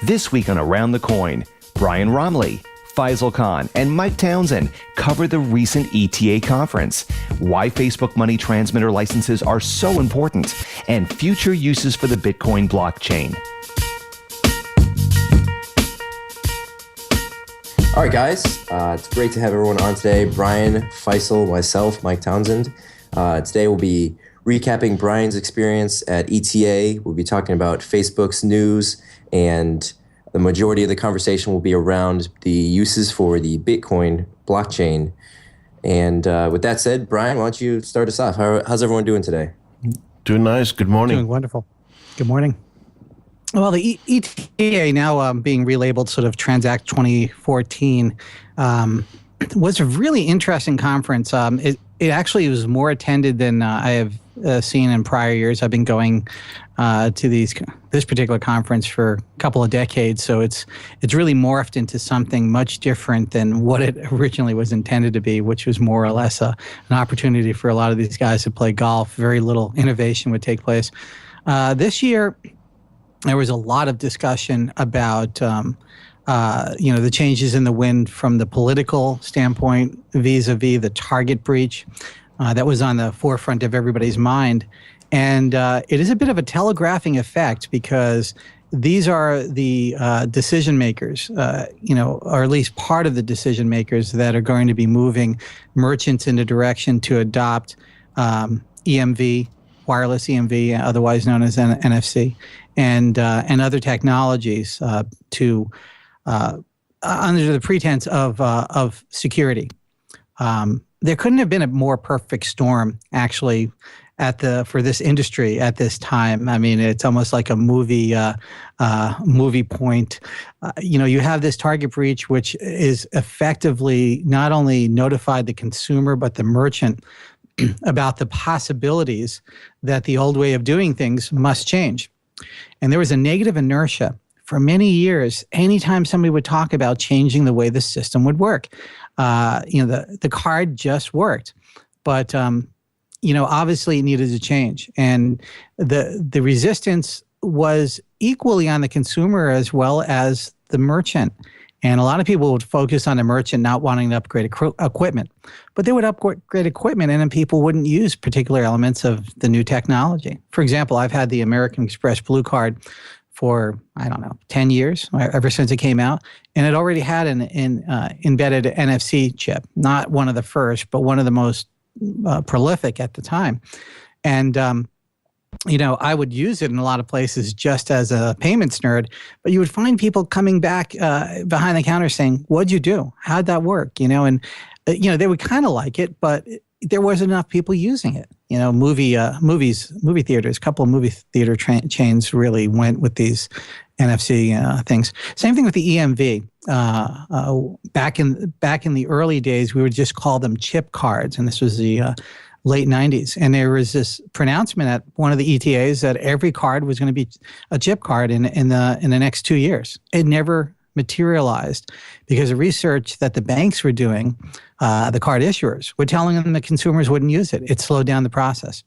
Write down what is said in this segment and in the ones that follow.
This week on Around the Coin, Brian Romley, Faisal Khan, and Mike Townsend cover the recent ETA conference, why Facebook money transmitter licenses are so important, and future uses for the Bitcoin blockchain. All right, guys, it's great to have everyone on today. Brian, Faisal, myself, Mike Townsend. Today we'll be recapping Brian's experience at ETA. We'll be talking about Facebook's news, and the majority of the conversation will be around the uses for the Bitcoin blockchain. And with that said, Brian, why don't you start us off? How's everyone doing today? Doing nice. Good morning. Doing wonderful. Good morning. Well, the ETA, now being relabeled sort of Transact 2014, was a really interesting conference. It actually was more attended than I have seen in prior years. I've been going to this particular conference for a couple of decades, so it's really morphed into something much different than what it originally was intended to be, which was more or less an opportunity for a lot of these guys to play golf. Very little innovation would take place. This year, there was a lot of discussion about the changes in the wind from the political standpoint vis-a-vis the Target breach that was on the forefront of everybody's mind. And it is a bit of a telegraphing effect because these are the decision makers, or at least part of the decision makers that are going to be moving merchants in the direction to adopt EMV, wireless EMV, otherwise known as NFC, and other technologies to under the pretense of security. There couldn't have been a more perfect storm, actually, for this industry at this time. I mean, it's almost like a movie point. You have this Target breach, which is effectively not only notified the consumer but the merchant about the possibilities that the old way of doing things must change. And there was a negative inertia for many years. Anytime somebody would talk about changing the way the system would work, the card just worked. But, obviously it needed to change. And the resistance was equally on the consumer as well as the merchant. And a lot of people would focus on the merchant not wanting to upgrade equipment. But they would upgrade equipment and then people wouldn't use particular elements of the new technology. For example, I've had the American Express Blue Card for, 10 years, ever since it came out. And it already had an embedded NFC chip. Not one of the first, but one of the most prolific at the time. And I would use it in a lot of places just as a payments nerd, but you would find people coming back behind the counter saying, "What'd you do? How'd that work?" And they would kind of like it, but there wasn't enough people using it. Movie theaters, a couple of movie theater chains really went with these NFC things. Same thing with the EMV. Back in the early days, we would just call them chip cards, and this was the late 90s. And there was this pronouncement at one of the ETAs that every card was going to be a chip card in the next 2 years. It never materialized because the research that the banks were doing, the card issuers, were telling them that consumers wouldn't use it. It slowed down the process.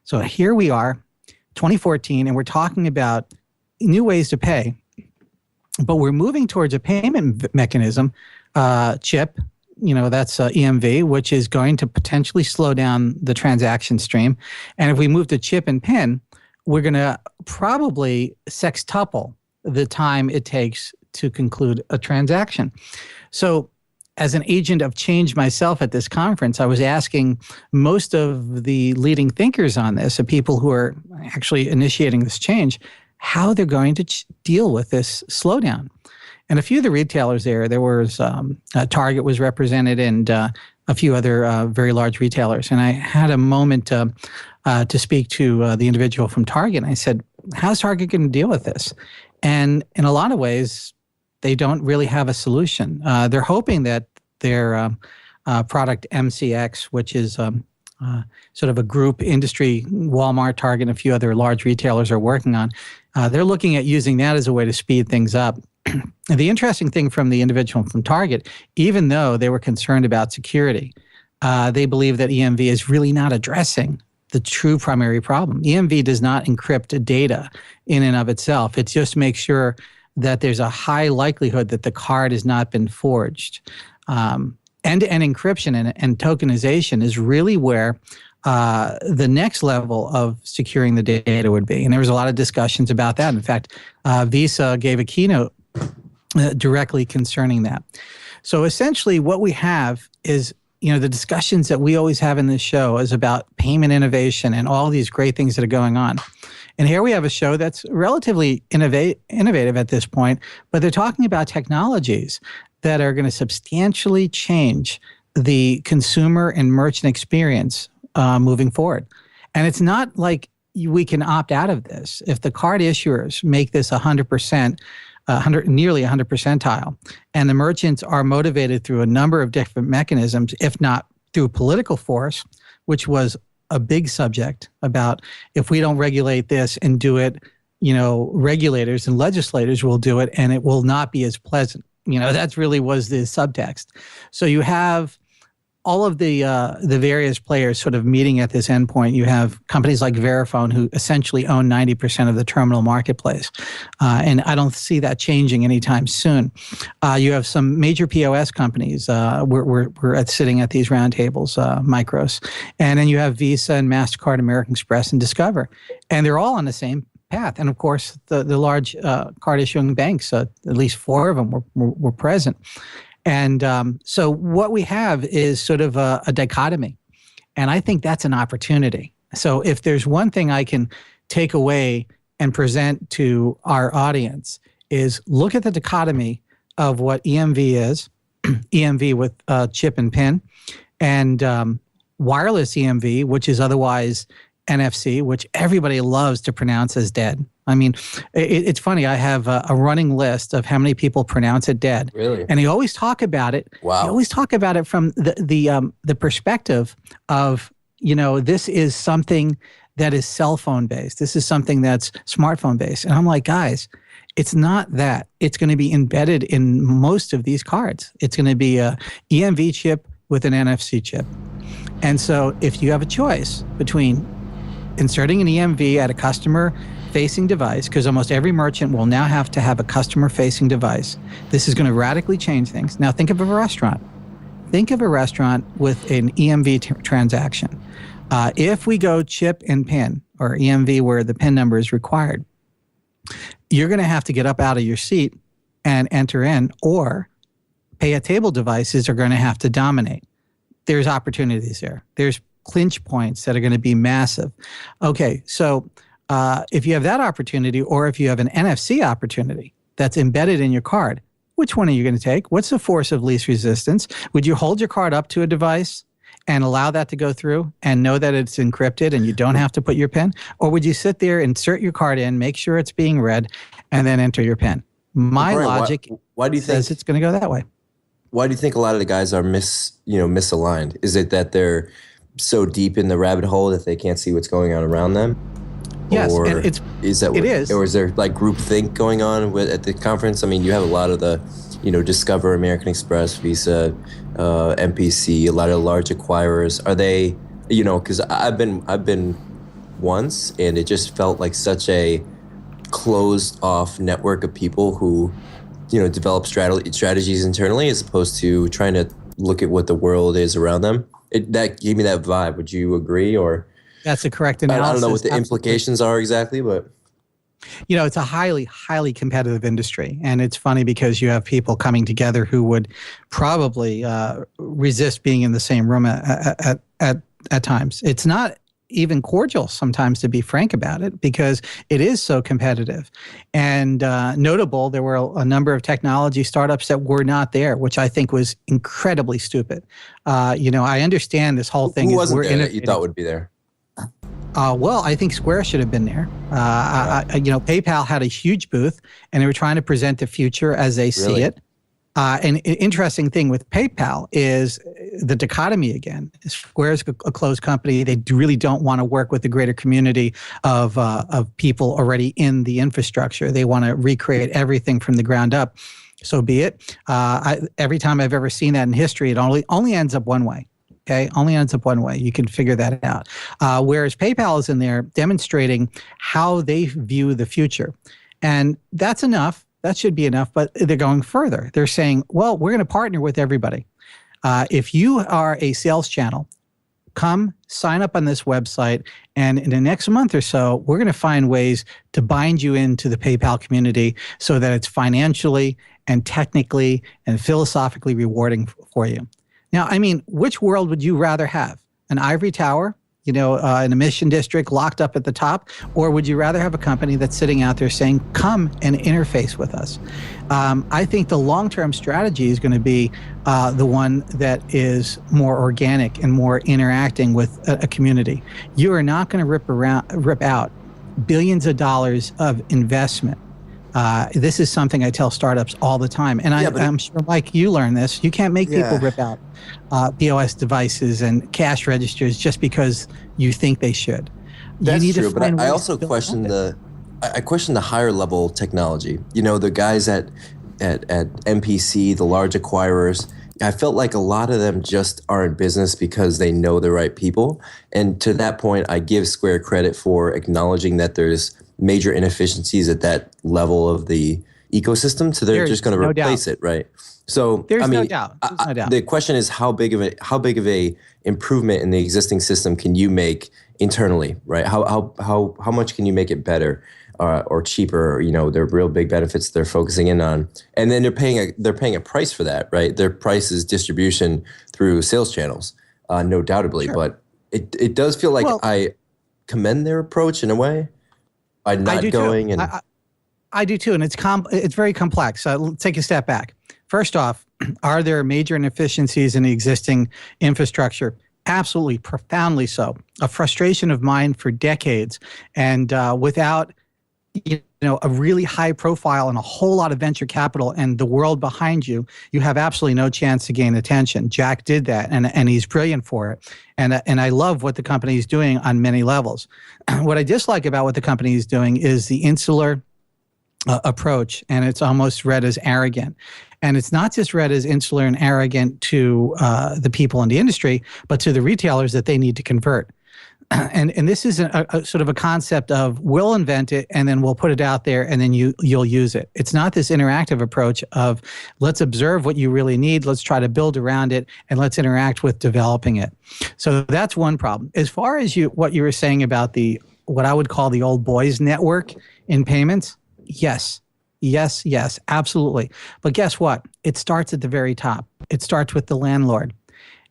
So here we are, 2014, and we're talking about new ways to pay, but we're moving towards a payment mechanism, chip, that's EMV, which is going to potentially slow down the transaction stream. And if we move to chip and PIN, we're going to probably sextuple the time it takes to conclude a transaction. So as an agent of change myself at this conference, I was asking most of the leading thinkers on this, the people who are actually initiating this change, how they're going to deal with this slowdown. And a few of the retailers there was Target was represented and a few other very large retailers. And I had a moment to speak to the individual from Target. And I said, how's Target going to deal with this? And in a lot of ways, they don't really have a solution. They're hoping that their product MCX, which is sort of a group industry, Walmart, Target, and a few other large retailers are working on, they're looking at using that as a way to speed things up. The interesting thing from the individual from Target, even though they were concerned about security, they believe that EMV is really not addressing the true primary problem. EMV does not encrypt data in and of itself. It just makes sure that there's a high likelihood that the card has not been forged. End-to-end encryption and tokenization is really where the next level of securing the data would be. And there was a lot of discussions about that. In fact, Visa gave a keynote directly concerning that. So essentially what we have is, the discussions that we always have in this show is about payment innovation and all these great things that are going on. And here we have a show that's relatively innovative at this point, but they're talking about technologies that are going to substantially change the consumer and merchant experience moving forward. And it's not like we can opt out of this. If the card issuers make this 100%, nearly 100 percentile, and the merchants are motivated through a number of different mechanisms, if not through political force, which was a big subject about if we don't regulate this and do it, regulators and legislators will do it and it will not be as pleasant. That really was the subtext. So you have all of the various players sort of meeting at this endpoint. You have companies like Verifone who essentially own 90% of the terminal marketplace. And I don't see that changing anytime soon. You have some major POS companies. We're sitting at these roundtables, Micros. And then you have Visa and Mastercard, American Express, and Discover. And they're all on the same path. And of course, the large card issuing banks, at least 4 of them were present. And so what we have is sort of a dichotomy. And I think that's an opportunity. So if there's one thing I can take away and present to our audience is look at the dichotomy of what EMV is, EMV with chip and PIN, and wireless EMV, which is otherwise NFC, which everybody loves to pronounce as dead. I mean, it's funny. I have a running list of how many people pronounce it dead. Really? And they always talk about it. Wow. They always talk about it from the perspective of, this is something that is cell phone based. This is something that's smartphone based. And I'm like, guys, it's not that. It's going to be embedded in most of these cards. It's going to be a EMV chip with an NFC chip. And so if you have a choice between inserting an EMV at a customer-facing device, because almost every merchant will now have to have a customer-facing device. This is going to radically change things. Now think of a restaurant. Think of a restaurant with an EMV transaction. If we go chip and PIN, or EMV where the PIN number is required, you're going to have to get up out of your seat and enter in, or pay at table devices are going to have to dominate. There's opportunities there. There's clinch points that are going to be massive. Okay, so if you have that opportunity, or if you have an NFC opportunity that's embedded in your card, which one are you going to take? What's the force of least resistance? Would you hold your card up to a device and allow that to go through and know that it's encrypted and you don't have to put your PIN? Or would you sit there, insert your card in, make sure it's being read, and then enter your PIN? My logic why do you says think it's going to go that way. Why do you think a lot of the guys are misaligned? Is it that they're so deep in the rabbit hole that they can't see what's going on around them? Yes, or and it is. Or is there like groupthink going on at the conference? I mean, you have a lot of the, Discover, American Express, Visa, MPC, a lot of large acquirers. Are they, because I've been once, and it just felt like such a closed off network of people who, develop strategies internally as opposed to trying to look at what the world is around them. That gave me that vibe. Would you agree? Or that's a correct analysis. I don't know what the implications are exactly, but it's a highly, highly competitive industry, and it's funny because you have people coming together who would probably resist being in the same room at times. It's not even cordial sometimes, to be frank about it, because it is so competitive. And notable, there were a number of technology startups that were not there, which I think was incredibly stupid. I understand this whole thing. Who wasn't there that you thought would be there? Well, I think Square should have been there. PayPal had a huge booth, and they were trying to present the future as they see it. And an interesting thing with PayPal is the dichotomy again. Square's a closed company. They really don't want to work with the greater community of people already in the infrastructure. They want to recreate everything from the ground up. So be it. Every time I've ever seen that in history, it only ends up one way. Okay, only ends up one way. You can figure that out. Whereas PayPal is in there demonstrating how they view the future. And that's enough. That should be enough. But they're going further. They're saying, well, we're going to partner with everybody. If you are a sales channel, come sign up on this website, and in the next month or so, we're going to find ways to bind you into the PayPal community so that it's financially and technically and philosophically rewarding for you. Now, I mean, which world would you rather have? An ivory tower, in a mission district locked up at the top? Or would you rather have a company that's sitting out there saying, come and interface with us? I think the long-term strategy is going to be the one that is more organic and more interacting with a community. You are not going to rip out billions of dollars of investment. This is something I tell startups all the time. And I'm sure, Mike, you learned this. You can't make people rip out POS devices and cash registers just because you think they should. That's true, but I also question the higher level technology. The guys at MPC, the large acquirers, I felt like a lot of them just are in business because they know the right people. And to that point, I give Square credit for acknowledging that there's major inefficiencies at that level of the ecosystem, so they're just going to replace it, right? So there's no doubt. The question is how big of a improvement in the existing system can you make internally, right? How much can you make it better or cheaper? There are real big benefits they're focusing in on, and then they're paying a price for that, right? Their price is distribution through sales channels, no doubtably. Sure. But it does feel like I commend their approach in a way by not going and. I do too, and it's very complex. Let's take a step back. First off, are there major inefficiencies in the existing infrastructure? Absolutely, profoundly so. A frustration of mine for decades, and without a really high profile and a whole lot of venture capital and the world behind you, you have absolutely no chance to gain attention. Jack did that, and he's brilliant for it. And I love what the company is doing on many levels. What I dislike about what the company is doing is the insular approach, and it's almost read as arrogant. And it's not just read as insular and arrogant to the people in the industry, but to the retailers that they need to convert. And this is a sort of a concept of we'll invent it and then we'll put it out there and then you'll use it. It's not this interactive approach of let's observe what you really need, let's try to build around it, and let's interact with developing it. So that's one problem. As far as what you were saying about what I would call the old boys network in payments, yes, absolutely. But guess what? It starts at the very top. It starts with the landlord.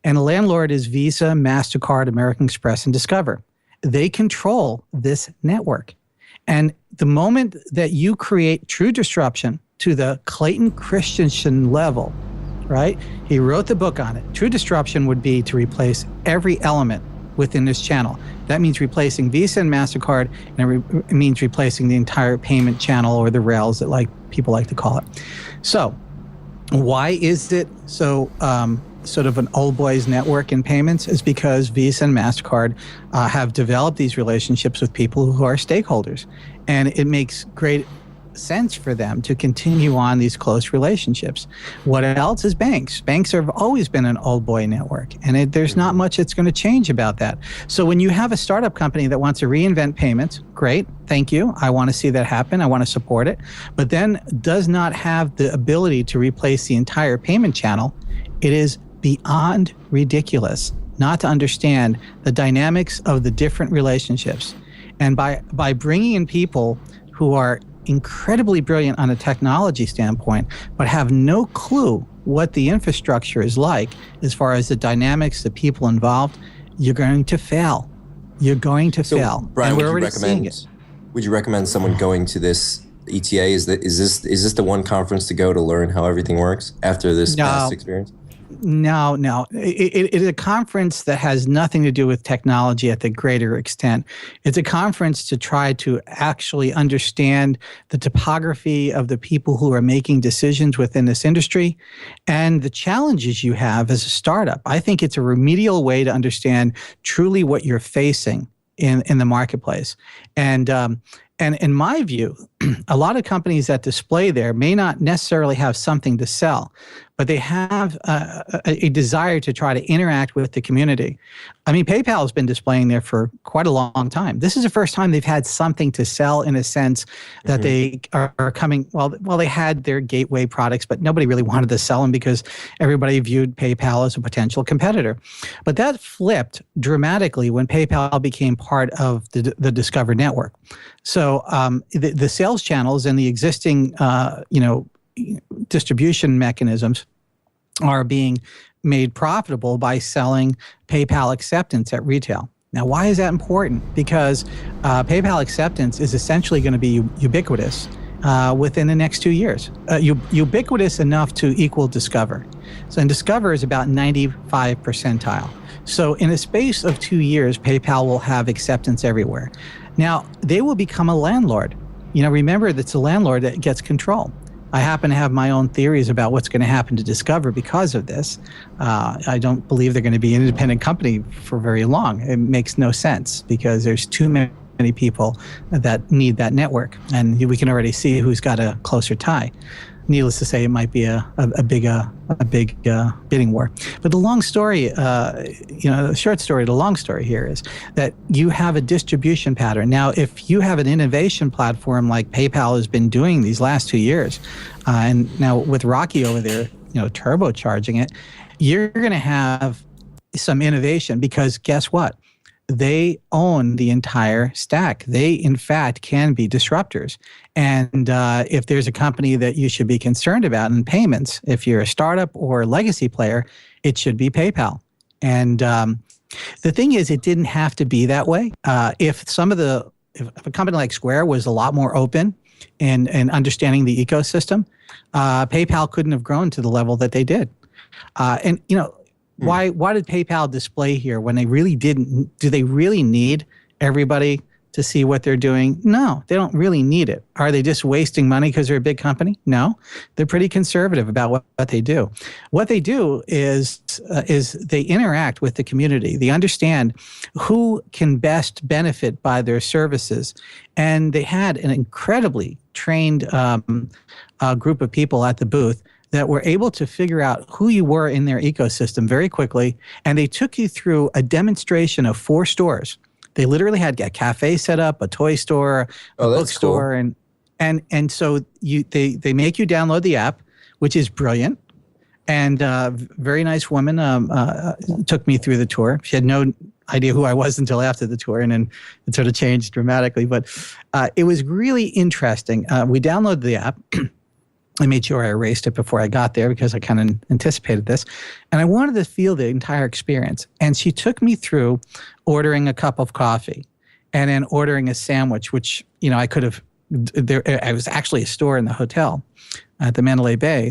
And the landlord is Visa, Mastercard, American Express, and Discover. They control this network. And the moment that you create true disruption to the Clayton Christensen level, right? He wrote the book on it. True disruption would be to replace every element within this channel. That means replacing Visa and MasterCard, and it means replacing the entire payment channel, or the rails that people like to call it. So why is it so sort of an old boys network in payments? Is because Visa and MasterCard have developed these relationships with people who are stakeholders. And it makes great sense for them to continue on these close relationships. What else is banks? Banks have always been an old boy network, and there's not much that's going to change about that. So when you have a startup company that wants to reinvent payments, great, thank you. I want to see that happen. I want to support it. But then does not have the ability to replace the entire payment channel. It is beyond ridiculous not to understand the dynamics of the different relationships. And by bringing in people who are incredibly brilliant on a technology standpoint, but have no clue what the infrastructure is like as far as the dynamics, the people involved, you're going to fail. You're going to fail. Brian, and we're already seeing it. Would you recommend someone going to this ETA? Is this the one conference to go to learn how everything works after this past experience? No. It is a conference that has nothing to do with technology at the greater extent. It's a conference to try to actually understand the topography of the people who are making decisions within this industry and the challenges you have as a startup. I think it's a remedial way to understand truly what you're facing in the marketplace. And in my view, a lot of companies that display there may not necessarily have something to sell, but they have a desire to try to interact with the community. I mean, PayPal has been displaying there for quite a long time. This is the first time they've had something to sell in a sense that they are coming, well, they had their gateway products, but nobody really wanted to sell them because everybody viewed PayPal as a potential competitor. But that flipped dramatically when PayPal became part of the Discover network. So the sales channels and the existing, distribution mechanisms are being made profitable by selling PayPal acceptance at retail. Now, why is that important? Because PayPal acceptance is essentially going to be ubiquitous within the next 2 years. Ubiquitous enough to equal Discover. So, and Discover is about 95 percentile. So in a space of 2 years, PayPal will have acceptance everywhere. Now, they will become a landlord. Remember, that's a landlord that gets control. I happen to have my own theories about what's going to happen to Discover because of this. I don't believe they're going to be an independent company for very long. It makes no sense because there's too many people that need that network, and we can already see who's got a closer tie. Needless to say, it might be a big bidding war. But the long story, the short story, the long story here is that you have a distribution pattern. Now, if you have an innovation platform like PayPal has been doing these last 2 years, and now with Rocky over there, turbocharging it, you're going to have some innovation because guess what? They own the entire stack. They, in fact, can be disruptors. And if there's a company that you should be concerned about in payments, if you're a startup or a legacy player, it should be PayPal. And the thing is, it didn't have to be that way. If a company like Square was a lot more open and understanding the ecosystem, PayPal couldn't have grown to the level that they did. Why did PayPal display here when they really didn't? Do they really need everybody to see what they're doing? No, they don't really need it. Are they just wasting money because they're a big company? No, they're pretty conservative about what they do. What they do is they interact with the community. They understand who can best benefit by their services. And they had an incredibly trained group of people at the booth that were able to figure out who you were in their ecosystem very quickly. And they took you through a demonstration of 4 stores. They literally had a cafe set up, a toy store, a bookstore. Cool. And so they make you download the app, which is brilliant. And very nice woman took me through the tour. She had no idea who I was until after the tour, and then it sort of changed dramatically. But it was really interesting. We downloaded the app. I made sure I erased it before I got there because I kind of anticipated this. And I wanted to feel the entire experience. And she took me through ordering a cup of coffee and then ordering a sandwich, which, I could have, I was actually a store in the hotel at the Mandalay Bay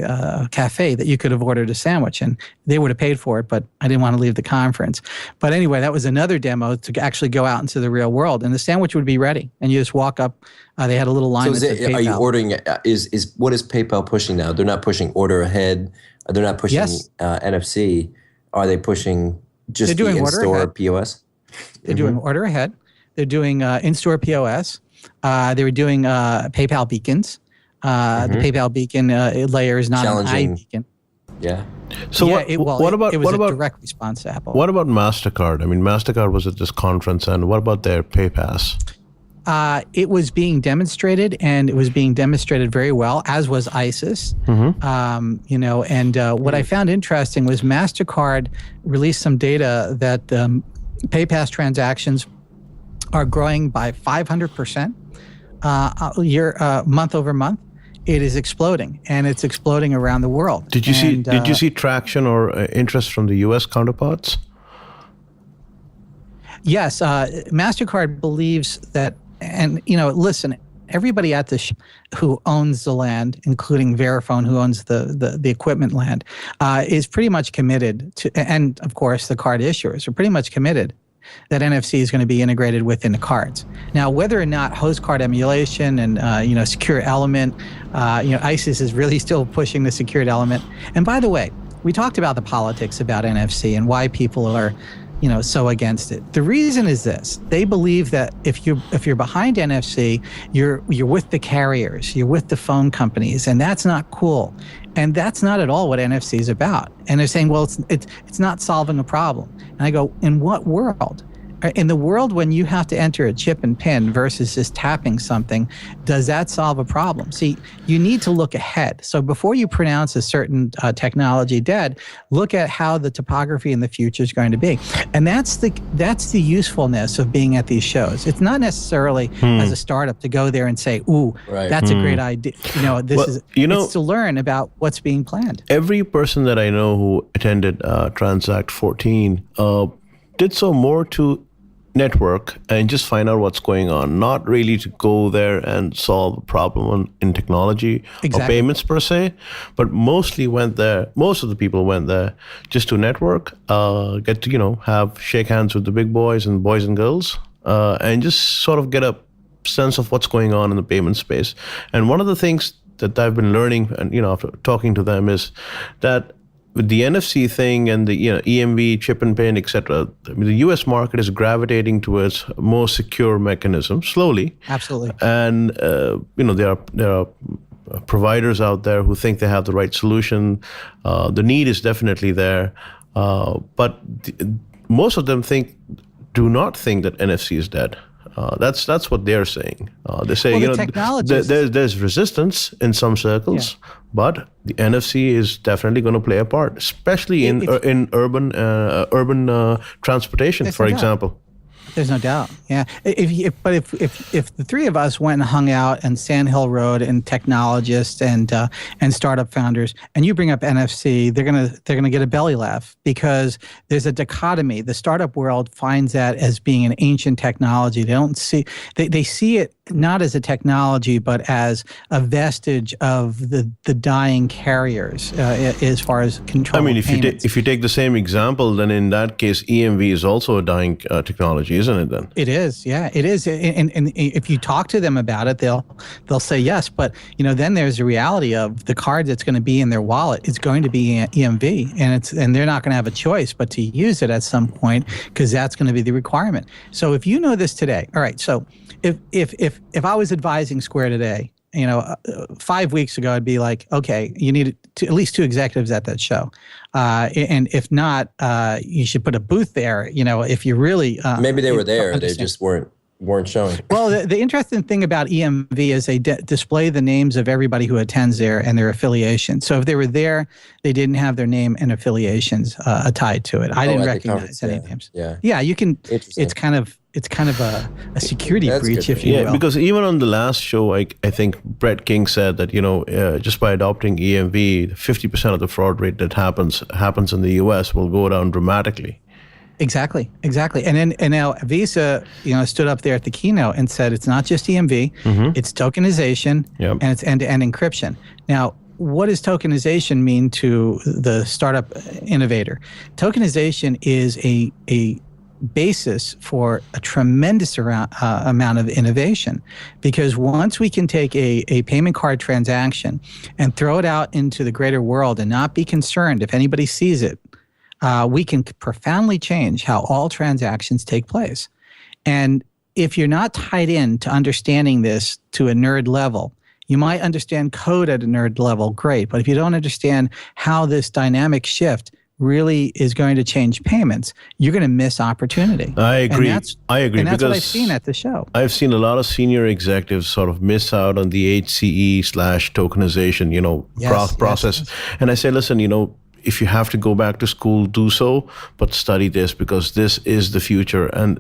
cafe that you could have ordered a sandwich and they would have paid for it, but I didn't want to leave the conference. But anyway, that was another demo to actually go out into the real world, and the sandwich would be ready and you just walk up. They had a little line. So are you ordering, what is PayPal pushing now? They're not pushing order ahead. They're not pushing NFC. Are they pushing just the in-store POS? They're doing order ahead. They're doing in-store POS. They were doing PayPal beacons. The PayPal beacon layer is not an iBeacon. Yeah. So it was a direct response to Apple. What about Mastercard? I mean, Mastercard was at this conference, and what about their PayPass? It was being demonstrated, and it was being demonstrated very well, as was ISIS. What I found interesting was Mastercard released some data that PayPass transactions are growing by 500% month over month. It is exploding, and it's exploding around the world. Did you see traction or interest from the U.S. counterparts? Yes, Mastercard believes that, and listen, everybody at this who owns the land, including Verifone, who owns the equipment land, is pretty much committed to, and of course the card issuers are pretty much committed that NFC is going to be integrated within the cards. Now, whether or not host card emulation and secure element, ISIS is really still pushing the secured element. And by the way, we talked about the politics about NFC and why people are, so against it. The reason is this: they believe that if you're behind NFC, you're with the carriers, you're with the phone companies, and that's not cool. And that's not at all what NFC is about. And they're saying, well, it's not solving a problem. And I go, in what world? In the world when you have to enter a chip and PIN versus just tapping something, does that solve a problem? See, you need to look ahead. So before you pronounce a certain technology dead, look at how the topography in the future is going to be. And that's the usefulness of being at these shows. It's not necessarily as a startup to go there and say, ooh, that's a great idea. It's to learn about what's being planned. Every person that I know who attended Transact 14 did so more to network and just find out what's going on, not really to go there and solve a problem in technology or payments per se, but most of the people went there just to network, get to, shake hands with the big boys and girls, and just sort of get a sense of what's going on in the payment space. And one of the things that I've been learning, and after talking to them, is that with the NFC thing and the EMV, chip and PIN, etc., the U.S. market is gravitating towards more secure mechanisms slowly. Absolutely. And there are providers out there who think they have the right solution. The need is definitely there, but most of them do not think that NFC is dead. That's what they're saying. They say there's resistance in some circles, but the NFC is definitely going to play a part, especially in urban transportation, for example. There's no doubt. Yeah. If the three of us went and hung out in Sand Hill Road and technologists and startup founders, and you bring up NFC, they're gonna get a belly laugh, because there's a dichotomy. The startup world finds that as being an ancient technology. They see it not as a technology, but as a vestige of the dying carriers as far as control. I mean, if you take the same example, then in that case, EMV is also a dying technology, isn't it? Then it is. Yeah, it is. And if you talk to them about it, they'll say yes. But then there's the reality of the card that's going to be in their wallet is going to be EMV, and they're not going to have a choice but to use it at some point, because that's going to be the requirement. So if you know this today, all right. So if I was advising Square today, 5 weeks ago, I'd be like, okay, you need at least 2 executives at that show. And if not, you should put a booth there, if you really... Maybe they were there, they just weren't showing. Well, the interesting thing about EMV is they display the names of everybody who attends there and their affiliation. So if they were there, they didn't have their name and affiliations tied to it. I didn't recognize any names. Yeah, you can... It's kind of a security breach, if you will. Yeah, because even on the last show, I think Brett King said that, just by adopting EMV, 50% of the fraud rate that happens in the US will go down dramatically. Exactly. And now Visa, stood up there at the keynote and said it's not just EMV, it's tokenization, and it's end-to-end encryption. Now, what does tokenization mean to the startup innovator? Tokenization is a basis for a tremendous amount of innovation, because once we can take a payment card transaction and throw it out into the greater world and not be concerned if anybody sees it, we can profoundly change how all transactions take place. And if you're not tied in to understanding this to a nerd level, you might understand code at a nerd level, great, but if you don't understand how this dynamic shift really is going to change payments, you're going to miss opportunity. I agree. And that's what I've seen at the show. I've seen a lot of senior executives sort of miss out on the HCE/tokenization, process. Yes. And I say, listen, if you have to go back to school, do so, but study this, because this is the future. And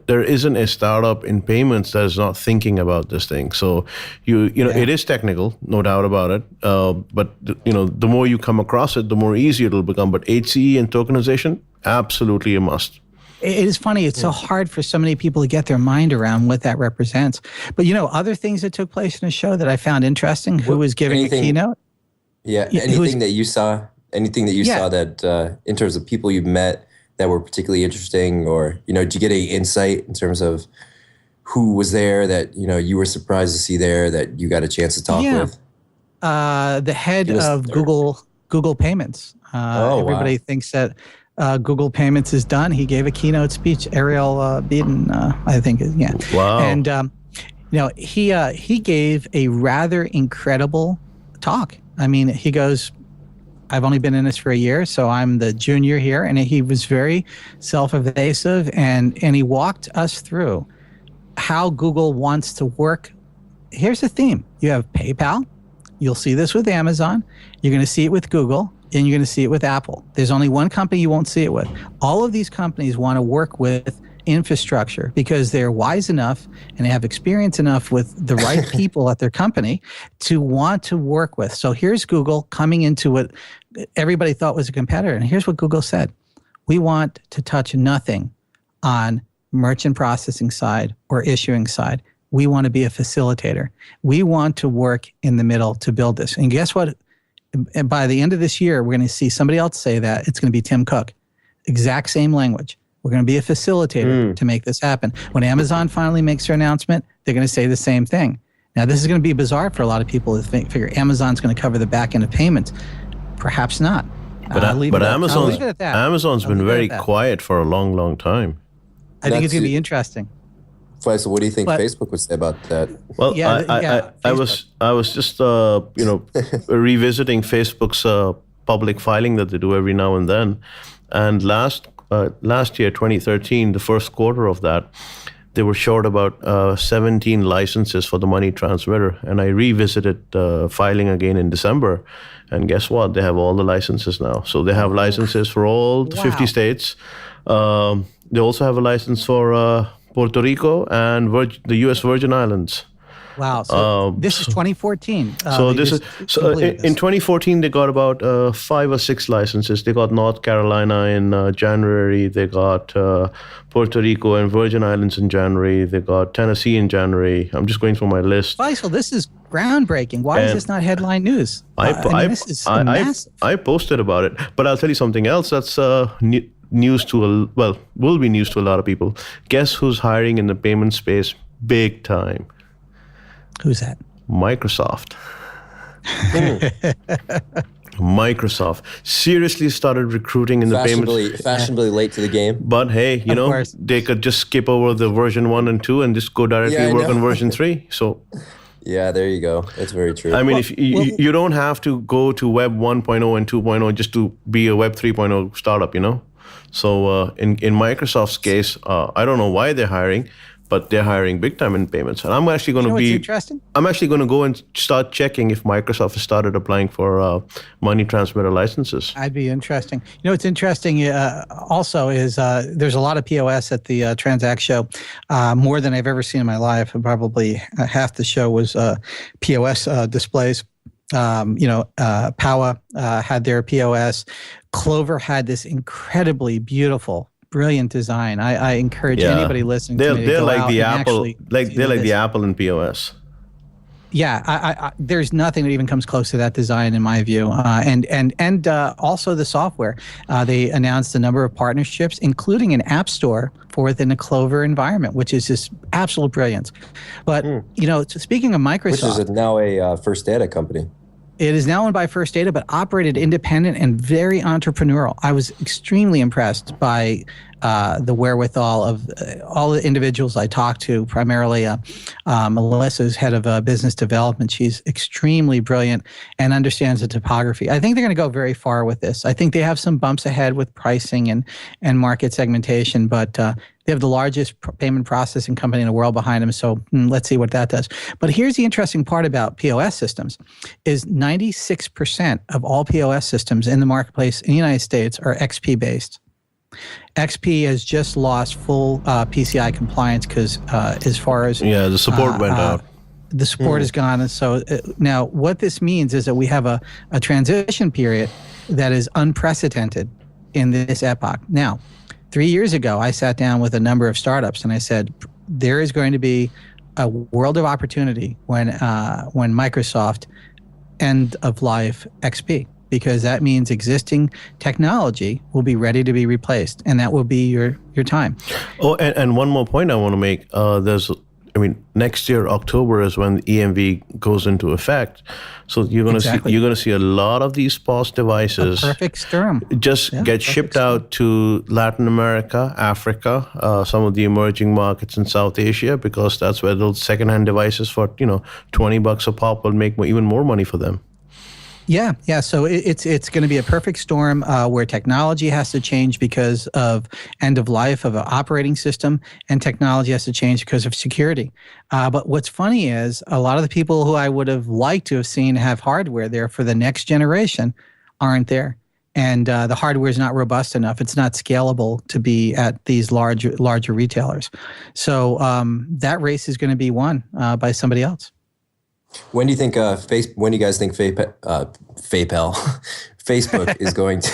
there isn't a startup in payments that is not thinking about this thing. So it is technical, no doubt about it. But the more you come across it, the more easier it'll become. But HCE and tokenization, absolutely a must. It is funny. It's so hard for so many people to get their mind around what that represents. But other things that took place in the show that I found interesting. Who was giving a keynote? Yeah. Anything that you saw? Anything that you saw that, in terms of people you've met that were particularly interesting, or, did you get any insight in terms of who was there that, you were surprised to see there that you got a chance to talk with? The head of Google Payments. Everybody thinks that Google Payments is done. He gave a keynote speech. Ariel Beeden, I think, yeah. Wow. And he gave a rather incredible talk. I mean, he goes, I've only been in this for a year, so I'm the junior here. And he was very self-evasive, and he walked us through how Google wants to work. Here's the theme. You have PayPal. You'll see this with Amazon. You're going to see it with Google, and you're going to see it with Apple. There's only one company you won't see it with. All of these companies want to work with infrastructure because they're wise enough and they have experience enough with the right people at their company to want to work with. So here's Google coming into what everybody thought was a competitor. And here's what Google said. We want to touch nothing on merchant processing side or issuing side. We want to be a facilitator. We want to work in the middle to build this. And guess what? And by the end of this year, we're going to see somebody else say that. It's going to be Tim Cook. Exact same language. We're going to be a facilitator to make this happen. When Amazon finally makes their announcement, they're going to say the same thing. Now, this is going to be bizarre for a lot of people to figure Amazon's going to cover the back end of payments. Perhaps not. But Amazon's been very quiet for a long, long time. I think it's going to be interesting. Faisal, what do you think Facebook would say about that? Well, I was just revisiting Facebook's public filing that they do every now and then, and last year, 2013, the first quarter of that, they were short about 17 licenses for the money transmitter, and I revisited filing again in December, and guess what? They have all the licenses now. So they have licenses for all the 50 states. They also have a license for Puerto Rico and the U.S. Virgin Islands. Wow. So this is 2014. In 2014, they got about 5 or 6 licenses. They got North Carolina in January. They got Puerto Rico and Virgin Islands in January. They got Tennessee in January. I'm just going through my list. Faisal, this is groundbreaking. Why is this not headline news? This is massive. I posted about it, but I'll tell you something else that's news to will be news to a lot of people. Guess who's hiring in the payment space big time? Who's that? Microsoft. Microsoft seriously started recruiting in the payments. Fashionably late to the game. But hey, they could just skip over the version 1 and 2 and just go directly work on version 3. So. Yeah, there you go. That's very true. I mean, if you don't have to go to Web 1.0 and 2.0 just to be a Web 3.0 startup, So in Microsoft's case, I don't know why they're hiring, but they're hiring big time in payments. And I'm actually going to be interesting? I'm actually going to go and start checking if Microsoft has started applying for money transmitter licenses. I'd be interesting. What's interesting also is there's a lot of POS at the Transact show, more than I've ever seen in my life. Probably half the show was POS displays. Powa had their POS. Clover had this incredibly beautiful, brilliant design. I encourage anybody listening to me to go out the and Apple, they're like this. the Apple in POS. Yeah, I there's nothing that even comes close to that design in my view. And also the software. They announced a number of partnerships, including an app store for within the Clover environment, which is just absolute brilliance. But speaking of Microsoft, which is now a First Data company. It is now owned by First Data, but operated independent and very entrepreneurial. I was extremely impressed by the wherewithal of all the individuals I talked to, primarily Melissa's head of business development. She's extremely brilliant and understands the topography. I think they're going to go very far with this. I think they have some bumps ahead with pricing and market segmentation, but they have the largest payment processing company in the world behind them, so let's see what that does. But here's the interesting part about POS systems is 96% of all POS systems in the marketplace in the United States are XP-based. XP has just lost full PCI compliance because as far as... the support went out. The support is gone. And so now what this means is that we have a transition period that is unprecedented in this epoch. Now, 3 years ago, I sat down with a number of startups and I said, there is going to be a world of opportunity when Microsoft end of life XP, because that means existing technology will be ready to be replaced, and that will be your time. Oh, and one more point I want to make. There's I mean, next year October is when the EMV goes into effect. So you're going to see a lot of these POS devices. Perfect storm. Just get shipped out to Latin America, Africa, some of the emerging markets in South Asia, because that's where those secondhand devices for $20 a pop will make even more money for them. Yeah. So it's going to be a perfect storm where technology has to change because of end of life of an operating system, and technology has to change because of security. But what's funny is a lot of the people who I would have liked to have seen have hardware there for the next generation aren't there. And the hardware is not robust enough. It's not scalable to be at these larger retailers. So that race is going to be won by somebody else. When do you think when do you guys think Facebook is going to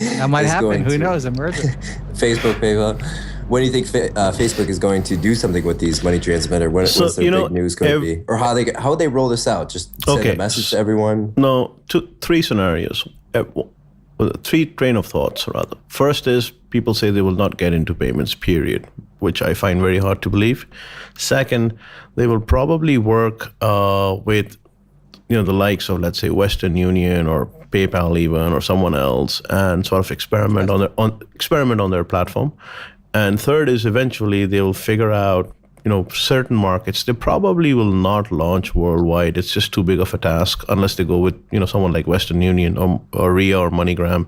that might happen? Who knows? A merger. Facebook, PayPal. When do you think Facebook is going to do something with these money transmitter? What's their big news going to be, or how would they roll this out? Just send a message to everyone. No, three scenarios. Three train of thoughts, rather. First is people say they will not get into payments, period, which I find very hard to believe. Second, they will probably work with the likes of, let's say, Western Union or PayPal even, or someone else, and sort of experiment on their platform. And third is eventually they will figure out certain markets. They probably will not launch worldwide. It's just too big of a task unless they go with someone like Western Union or RIA or MoneyGram.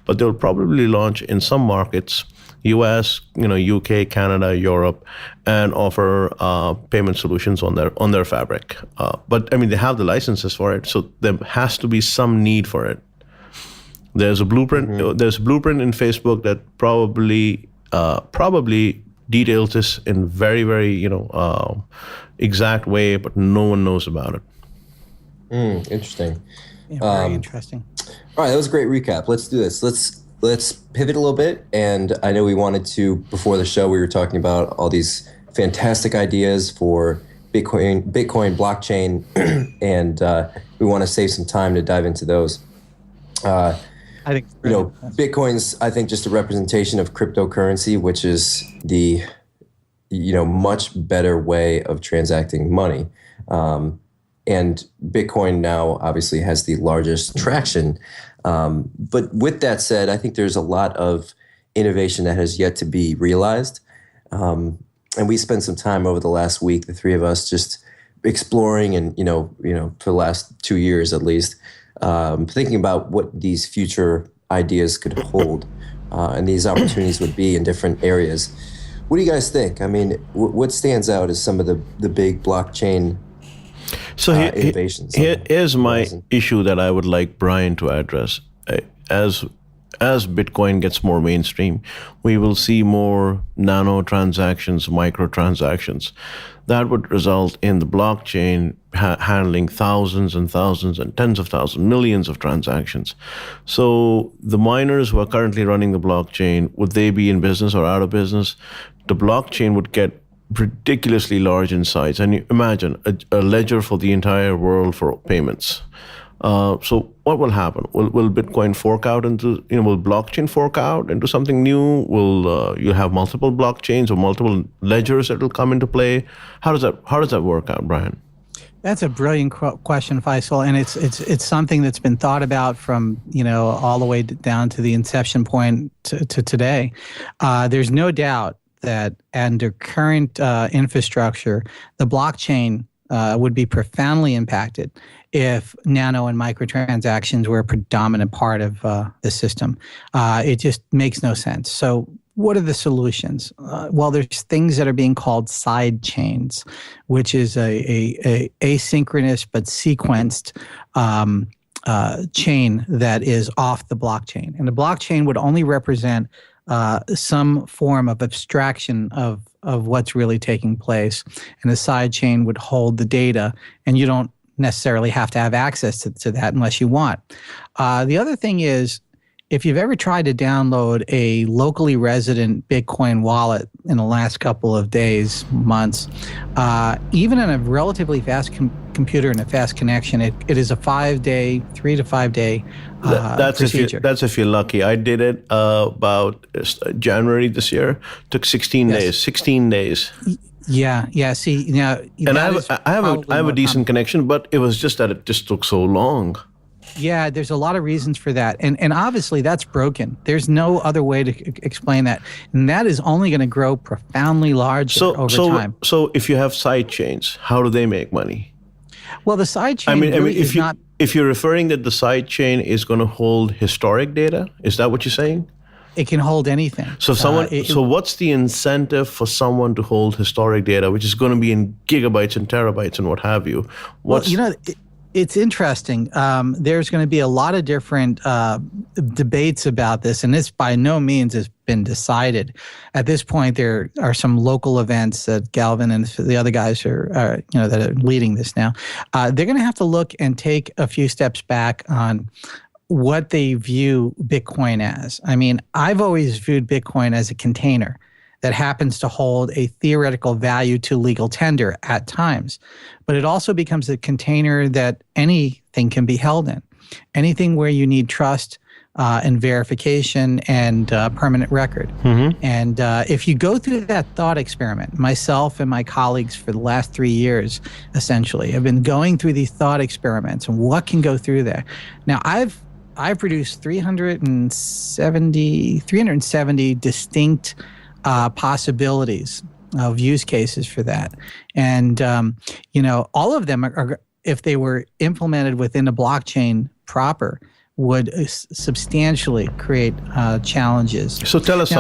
But they'll probably launch in some markets, US, UK, Canada, Europe, and offer payment solutions on their fabric. But I mean, they have the licenses for it, so there has to be some need for it. There's a blueprint. Mm-hmm. There's a blueprint in Facebook that probably details this in very, very exact way, but no one knows about it. Interesting. Yeah, very interesting. All right, that was a great recap. Let's do this. Let's pivot a little bit. And I know we wanted to, before the show, we were talking about all these fantastic ideas for Bitcoin blockchain, and we want to save some time to dive into those. I think Bitcoin's, I think, just a representation of cryptocurrency, which is the much better way of transacting money. And Bitcoin now obviously has the largest traction. But with that said, I think there's a lot of innovation that has yet to be realized. And we spent some time over the last week, the three of us, just exploring and, for the last 2 years at least, thinking about what these future ideas could hold and these opportunities would be in different areas. What do you guys think? I mean, what stands out as some of the big blockchain innovations? Here's my issue that I would like Brian to address. As Bitcoin gets more mainstream, we will see more nano transactions, micro transactions. That would result in the blockchain handling thousands and thousands and tens of thousands, millions of transactions. So the miners who are currently running the blockchain, would they be in business or out of business? The blockchain would get ridiculously large in size. And you imagine a ledger for the entire world for payments. So what will happen? Will Bitcoin fork out into, will blockchain fork out into something new? Will you have multiple blockchains or multiple ledgers that will come into play? How does that work out, Brian? That's a brilliant question, Faisal, and it's something that's been thought about from all the way down to the inception point to today. There's no doubt that under current infrastructure, the blockchain would be profoundly impacted if nano and microtransactions were a predominant part of the system. It just makes no sense. So what are the solutions? Well, there's things that are being called side chains, which is a asynchronous but sequenced chain that is off the blockchain. And the blockchain would only represent some form of abstraction of what's really taking place. And the side chain would hold the data, and you don't necessarily have to have access to that unless you want. The other thing is, if you've ever tried to download a locally resident Bitcoin wallet in the last couple of days, months, even on a relatively fast computer and a fast connection, it is a 3 to 5 day procedure. That's if you're lucky. I did it about January this year. Took 16 days. 16 days. Yeah. See, now, And I have a decent connection, but it was just that it just took so long. Yeah, there's a lot of reasons for that. And obviously that's broken. There's no other way to explain that. And that is only going to grow profoundly larger over time. So if you have side chains, how do they make money? Well, the side chain if you're referring that the side chain is going to hold historic data, is that what you're saying? It can hold anything. So so what's the incentive for someone to hold historic data, which is going to be in gigabytes and terabytes and what have you? It's interesting. There's going to be a lot of different debates about this, and this by no means has been decided. At this point, there are some local events that Galvin and the other guys are that are leading this now. They're going to have to look and take a few steps back on what they view Bitcoin as. I mean, I've always viewed Bitcoin as a container that happens to hold a theoretical value to legal tender at times. But it also becomes a container that anything can be held in. Anything where you need trust and verification and permanent record. Mm-hmm. And if you go through that thought experiment, myself and my colleagues for the last 3 years, essentially, have been going through these thought experiments and what can go through there. Now, I've produced 370 distinct possibilities of use cases for that. And, all of them are, if they were implemented within a blockchain proper, would substantially create challenges. So tell us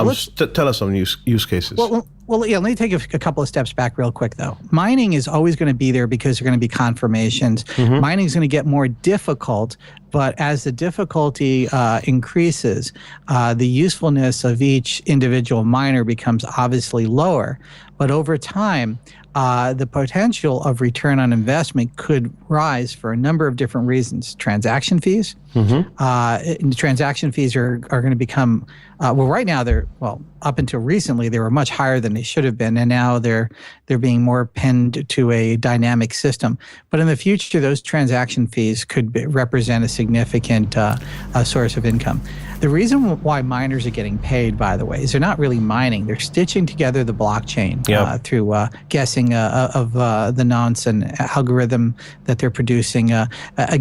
some use cases. Well, yeah. Let me take a couple of steps back real quick, though. Mining is always going to be there because there are going to be confirmations. Mm-hmm. Mining is going to get more difficult, but as the difficulty increases, the usefulness of each individual miner becomes obviously lower. But over time, the potential of return on investment could rise for a number of different reasons. Transaction fees. Mm-hmm. Transaction fees are going to become, right now up until recently, they were much higher than they should have been. And now they're being more pinned to a dynamic system. But in the future, those transaction fees could represent a significant source of income. The reason why miners are getting paid, by the way, is they're not really mining. They're stitching together the blockchain through guessing of the nonce and algorithm that they're producing, a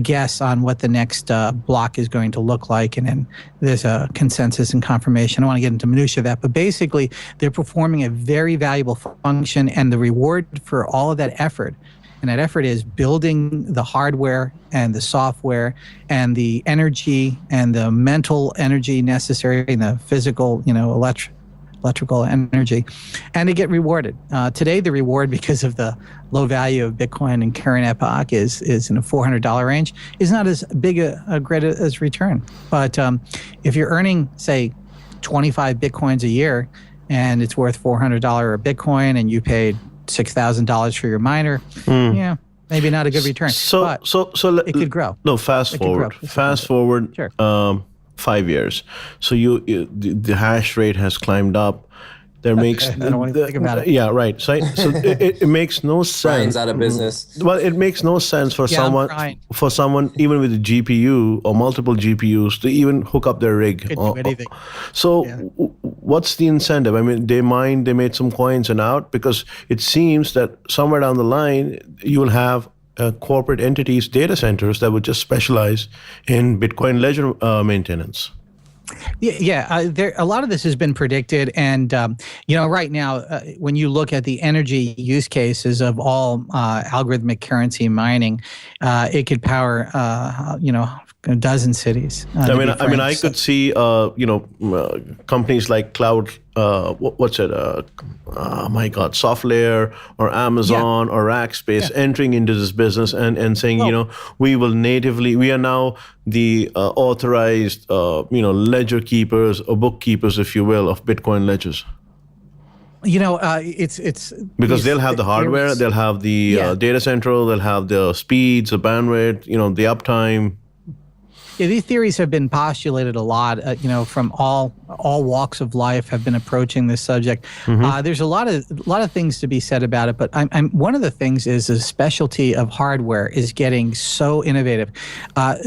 guess on what the next block is going to look like. And then there's a consensus and confirmation. I don't want to get into minutiae of that, but basically they're performing a very valuable function, and the reward for all of that effort, and that effort is building the hardware and the software and the energy and the mental energy necessary and the physical, electrical energy, and they get rewarded. Today, the reward, because of the low value of Bitcoin and current epoch, is in a $400 range, is not as big a great as return. But if you're earning, say, 25 Bitcoins a year, and it's worth $400 a Bitcoin, and you paid $6,000 for your miner, maybe not a good return. So it could grow. No, fast forward. Sure. 5 years. So the hash rate has climbed up. There makes I don't want to think about it. Yeah, right. So it makes no sense. Brian's out of business. Well, it makes no sense for someone even with a GPU or multiple GPUs to even hook up their rig. Could do anything. So what's the incentive? I mean, they made some coins and out, because it seems that somewhere down the line you will have corporate entities, data centers that would just specialize in Bitcoin ledger maintenance. A lot of this has been predicted, and right now, when you look at the energy use cases of all algorithmic currency mining, it could power a dozen cities. I could see companies like Cloud. SoftLayer or Amazon or Rackspace entering into this business and saying, we are now the authorized, ledger keepers or bookkeepers, if you will, of Bitcoin ledgers. It's because they'll have the hardware, they'll have the data central, they'll have the speeds, the bandwidth, the uptime. Yeah, these theories have been postulated a lot. From all walks of life have been approaching this subject. There's a lot of things to be said about it, but one of the things is the specialty of hardware is getting so innovative.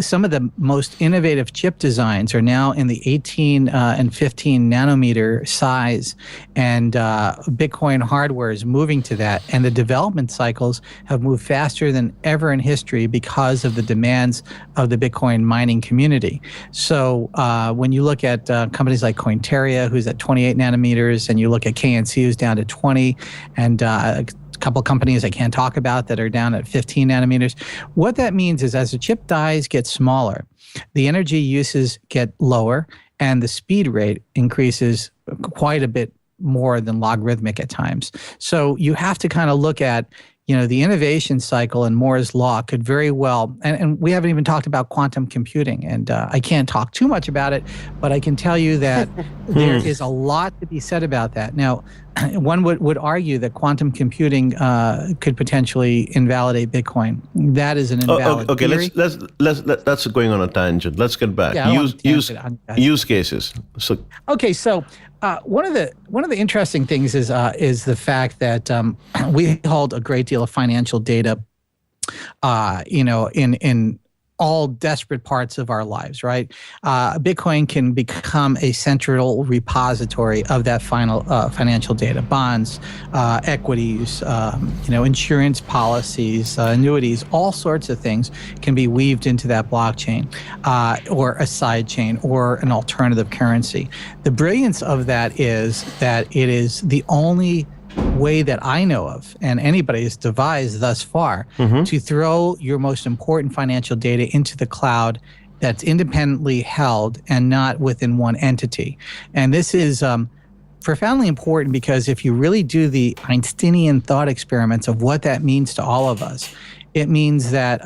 Some of the most innovative chip designs are now in the 18 and 15 nanometer size, and Bitcoin hardware is moving to that. And the development cycles have moved faster than ever in history because of the demands of the Bitcoin mining community. So when you look at companies like Cointeria, who's at 28 nanometers, and you look at KNC, who's down to 20, and a couple companies I can't talk about that are down at 15 nanometers. What that means is as the chip dies get smaller, the energy uses get lower, and the speed rate increases quite a bit more than logarithmic at times. So you have to kind of look at the innovation cycle and Moore's law could very well, and we haven't even talked about quantum computing, and I can't talk too much about it, but I can tell you that there is a lot to be said about that. Now, one would argue that quantum computing could potentially invalidate Bitcoin. That is an invalid theory. That's going on a tangent. Let's get back. Yeah, use cases. So one of the interesting things is the fact that we hold a great deal of financial data, in all desperate parts of our lives, right? Bitcoin can become a central repository of that financial data, bonds, equities, insurance policies, annuities, all sorts of things can be weaved into that blockchain or a side chain or an alternative currency. The brilliance of that is that it is the only way that I know of, and anybody has devised thus far, to throw your most important financial data into the cloud that's independently held and not within one entity. And this is profoundly important because if you really do the Einsteinian thought experiments of what that means to all of us, it means that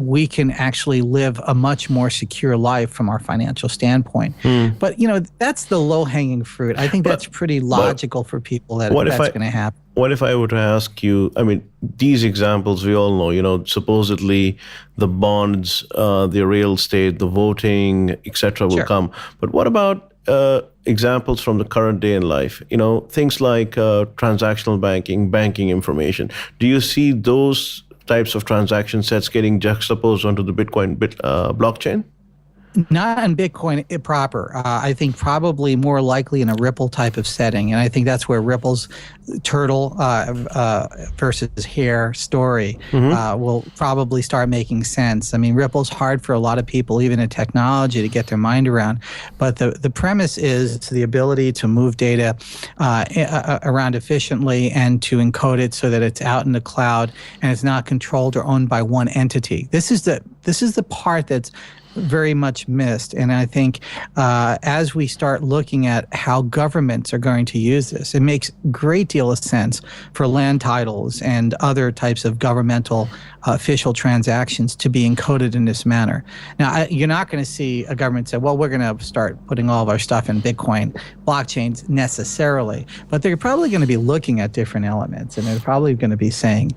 we can actually live a much more secure life from our financial standpoint. But, that's the low-hanging fruit. I think that's pretty logical for people that's going to happen. What if I were to ask you, these examples we all know, supposedly the bonds, the real estate, the voting, etc. will come. But what about examples from the current day in life? Things like transactional banking information. Do you see those types of transaction sets getting juxtaposed onto the Bitcoin blockchain? Not in Bitcoin proper. I think probably more likely in a Ripple type of setting. And I think that's where Ripple's turtle versus hare story will probably start making sense. Ripple's hard for a lot of people, even in technology, to get their mind around. But the premise is the ability to move data around efficiently and to encode it so that it's out in the cloud and it's not controlled or owned by one entity. This is the part that's very much missed. And I think as we start looking at how governments are going to use this, it makes a great deal of sense for land titles and other types of governmental official transactions to be encoded in this manner. Now, you're not going to see a government say, well, we're going to start putting all of our stuff in Bitcoin blockchains necessarily, but they're probably going to be looking at different elements, and they're probably going to be saying,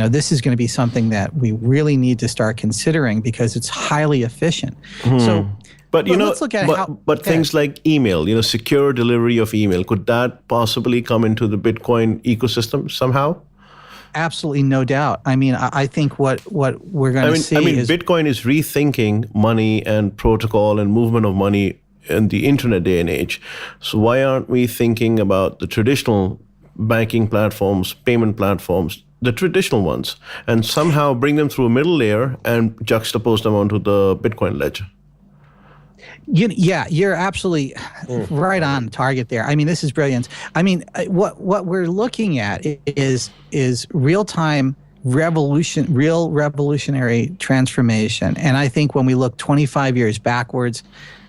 this is going to be something that we really need to start considering because it's highly efficient. So, but let's look at things like email, secure delivery of email, could that possibly come into the Bitcoin ecosystem somehow? Absolutely, no doubt. I think what we're going to see is Bitcoin is rethinking money and protocol and movement of money in the internet day and age. So why aren't we thinking about the traditional banking platforms, payment platforms, the traditional ones, and somehow bring them through a middle layer and juxtapose them onto the Bitcoin ledger? Yeah, you're absolutely right on target there. This is brilliant. What we're looking at is real-time revolutionary transformation. And I think when we look 25 years backwards,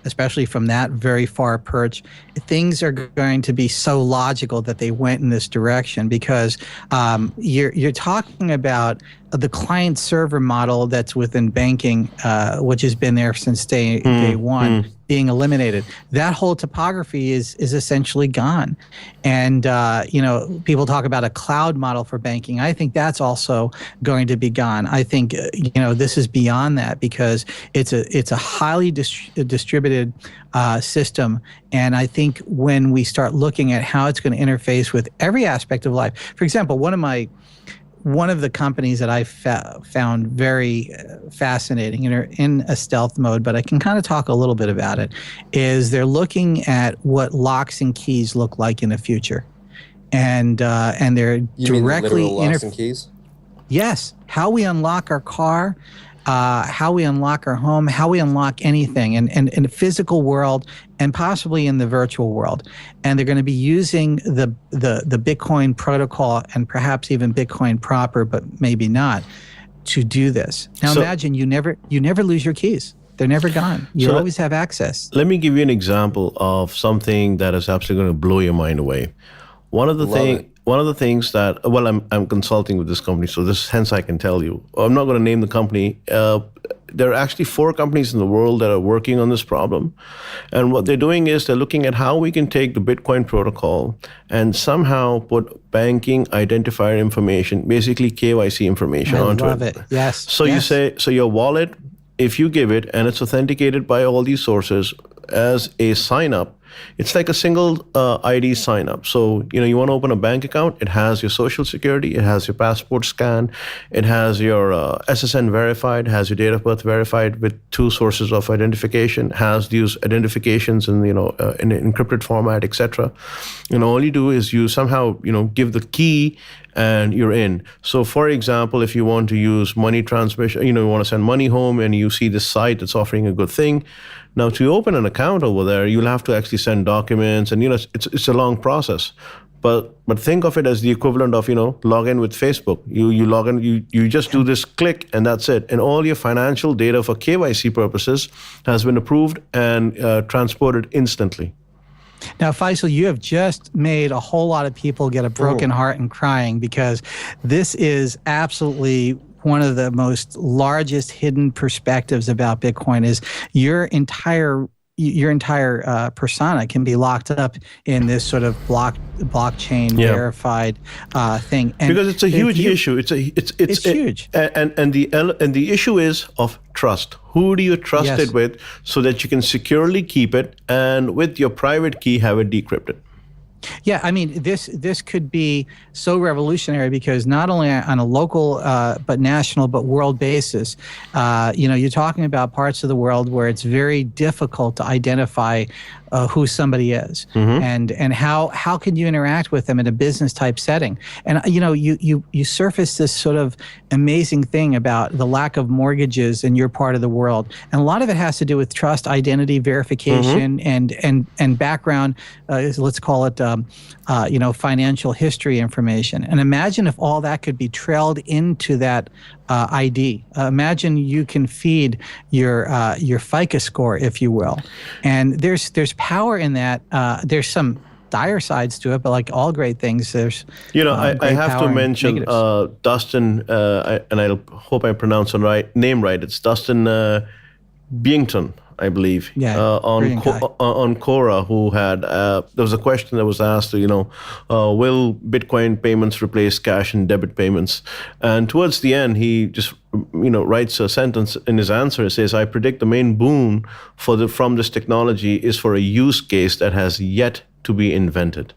especially from that very far perch, things are going to be so logical that they went in this direction, because you're talking about the client server model that's within banking, which has been there since day one, being eliminated. That whole topography is essentially gone. And people talk about a cloud model for banking. I think that's also going to be gone. I think this is beyond that, because it's a highly distributed system. And I think when we start looking at how it's going to interface with every aspect of life, for example, one of the companies that I found very fascinating, and are in a stealth mode, but I can kind of talk a little bit about it, is they're looking at what locks and keys look like in the future, and they're directly literal locks and keys. Yes, how we unlock our car, how we unlock our home, how we unlock anything, and in the physical world, and possibly in the virtual world. And they're going to be using the Bitcoin protocol, and perhaps even Bitcoin proper, but maybe not, to do this. Now imagine you never lose your keys. They're never gone. You always have access. Let me give you an example of something that is absolutely going to blow your mind away. One of the things that, I'm consulting with this company, so hence I can tell you. I'm not going to name the company. There are actually 4 companies in the world that are working on this problem. And what they're doing is they're looking at how we can take the Bitcoin protocol and somehow put banking identifier information, basically KYC information onto it. I love it. Yes. So you say, your wallet, if you give it and it's authenticated by all these sources as a sign up, it's like a single ID sign up. So, you want to open a bank account, it has your social security, it has your passport scan, it has your SSN verified, has your date of birth verified with 2 sources of identification, has these identifications in, in an encrypted format, etc. All you do is you somehow, give the key and you're in. So for example, if you want to use money transmission, you want to send money home and you see this site that's offering a good thing. Now, to open an account over there, you'll have to actually send documents, and it's a long process. But think of it as the equivalent of log in with Facebook. You log in, you just do this click, and that's it. And all your financial data for KYC purposes has been approved and transported instantly. Now, Faisal, you have just made a whole lot of people get a broken heart and crying, because this is absolutely one of the most largest hidden perspectives about Bitcoin. Is your entire persona can be locked up in this sort of blockchain verified thing. And because it's a huge issue. It's huge. And the issue is of trust. Who do you trust it with, so that you can securely keep it, and with your private key have it decrypted? Yeah, I mean, this could be so revolutionary, because not only on a local but national but world basis, you're talking about parts of the world where it's very difficult to identify who somebody is, and how can you interact with them in a business type setting. And you surface this sort of amazing thing about the lack of mortgages in your part of the world, and a lot of it has to do with trust, identity verification, and background. Let's call it financial history information. And imagine if all that could be trailed into that ID. Imagine you can feed your FICO score, if you will, and there's power in that. There's some dire sides to it, but like all great things, there's I have to mention Dustin, and I hope I pronounce the name right. It's Dustin Byington, I believe, on Quora, who had, there was a question that was asked, will Bitcoin payments replace cash and debit payments? And towards the end, he just, writes a sentence in his answer. It says, I predict the main boon from this technology is for a use case that has yet to be invented.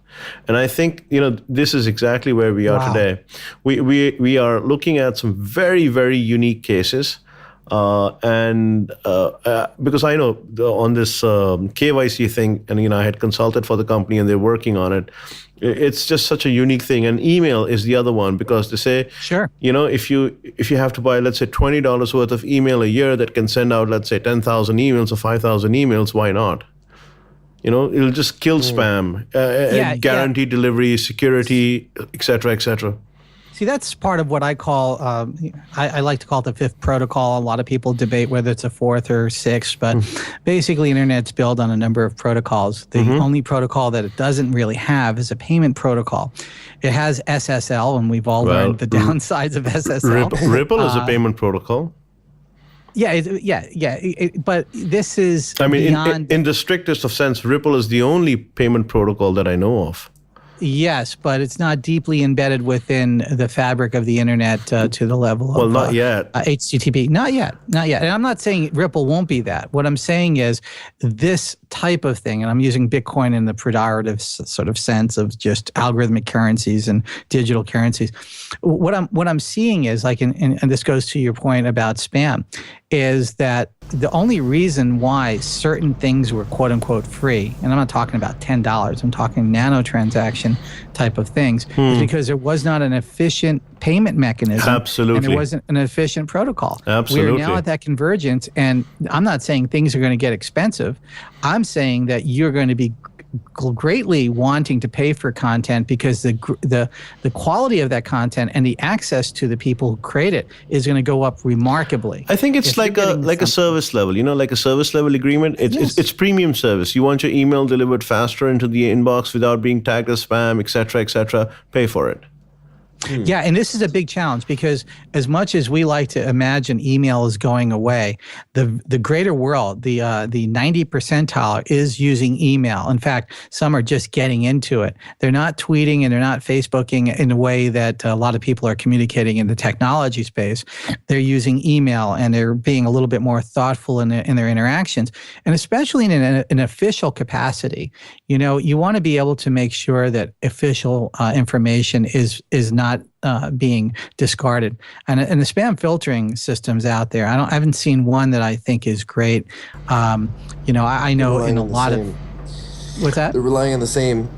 And I think, this is exactly where we are today. We are looking at some very, very unique cases. Because I know on this KYC thing, and I had consulted for the company and they're working on it. It's just such a unique thing. And email is the other one, because they say, if you have to buy, let's say $20 worth of email a year that can send out, let's say 10,000 emails or 5,000 emails, why not? It'll just kill spam, guaranteed delivery, security, et cetera, et cetera. See, that's part of what I call, I like to call it the fifth protocol. A lot of people debate whether it's a fourth or sixth, but basically internet's built on a number of protocols. The only protocol that it doesn't really have is a payment protocol. It has SSL, and we've all learned the downsides of SSL. Ripple is a payment protocol. Yeah, but this is beyond... in the strictest of sense, Ripple is the only payment protocol that I know of. Yes, but it's not deeply embedded within the fabric of the internet to the level of not yet. HTTP. Not yet. And I'm not saying Ripple won't be that. What I'm saying is this type of thing, and I'm using Bitcoin in the pejorative sort of sense of just algorithmic currencies and digital currencies. What I'm seeing is like, and this goes to your point about spam, is that the only reason why certain things were quote unquote free, and I'm not talking about $10, I'm talking nano transaction type of things, is because there was not an efficient payment mechanism. Absolutely. And there wasn't an efficient protocol. Absolutely. We're now at that convergence, and I'm not saying things are going to get expensive. I'm saying that you're going to be greatly wanting to pay for content because the quality of that content and the access to the people who create it is going to go up remarkably. I think it's like a service level, like a service level agreement. It's premium service. You want your email delivered faster into the inbox without being tagged as spam, et cetera, pay for it. Yeah, and this is a big challenge because as much as we like to imagine email is going away, the greater world, the 90 percentile is using email. In fact, some are just getting into it. They're not tweeting and they're not Facebooking in a way that a lot of people are communicating in the technology space. They're using email and they're being a little bit more thoughtful in their interactions, and especially in an official capacity. You want to be able to make sure that official information is not being discarded, and the spam filtering systems out there. I haven't seen one that I think is great. I know in a lot of what's that? They're relying on the same.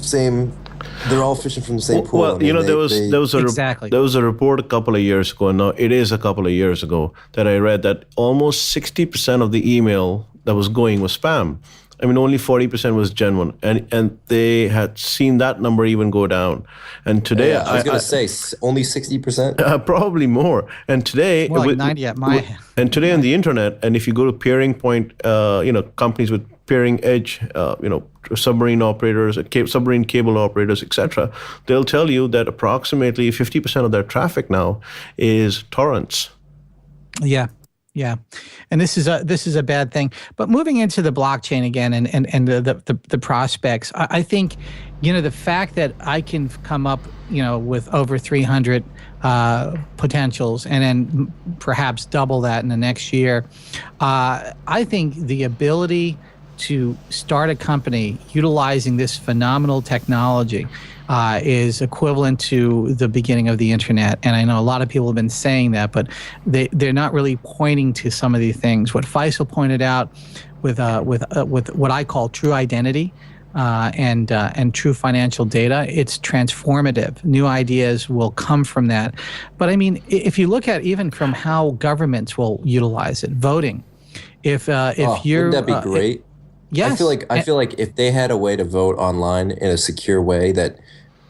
They're all fishing from the same pool. Well, there was a report a couple of years ago, and now it is a couple of years ago, that I read that almost 60% of the email that was going was spam. Only 40% was genuine, and they had seen that number even go down. And today, I was going to say only 60%, probably more. And today, more like 90 at my. And today on the internet, and if you go to peering point, companies with peering edge, submarine operators, submarine cable operators, etc., they'll tell you that approximately 50% of their traffic now is torrents. Yeah, and this is a bad thing. But moving into the blockchain again and the prospects, I think, the fact that I can come up, with over 300 potentials and then perhaps double that in the next year, I think the ability to start a company utilizing this phenomenal technology is equivalent to the beginning of the internet. And I know a lot of people have been saying that, but they're not really pointing to some of these things. What Faisal pointed out with what I call true identity and true financial data, it's transformative. New ideas will come from that. But if you look at even from how governments will utilize it, voting, if you're, wouldn't that be great? Yes. I feel like if they had a way to vote online in a secure way that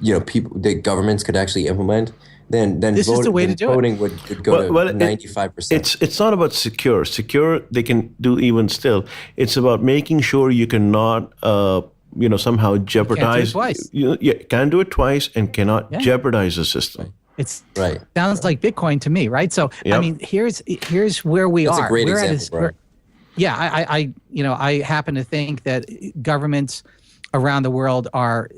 the governments could actually implement, then this is the way to do voting it. would go to 95%. It's not about secure. Secure they can do even still. It's about making sure you cannot somehow jeopardize. Can't do it twice and cannot jeopardize the system. It's right. Sounds like Bitcoin to me, right? So here's where we are. That's a great example, Brian. Yeah, I happen to think that governments around the world are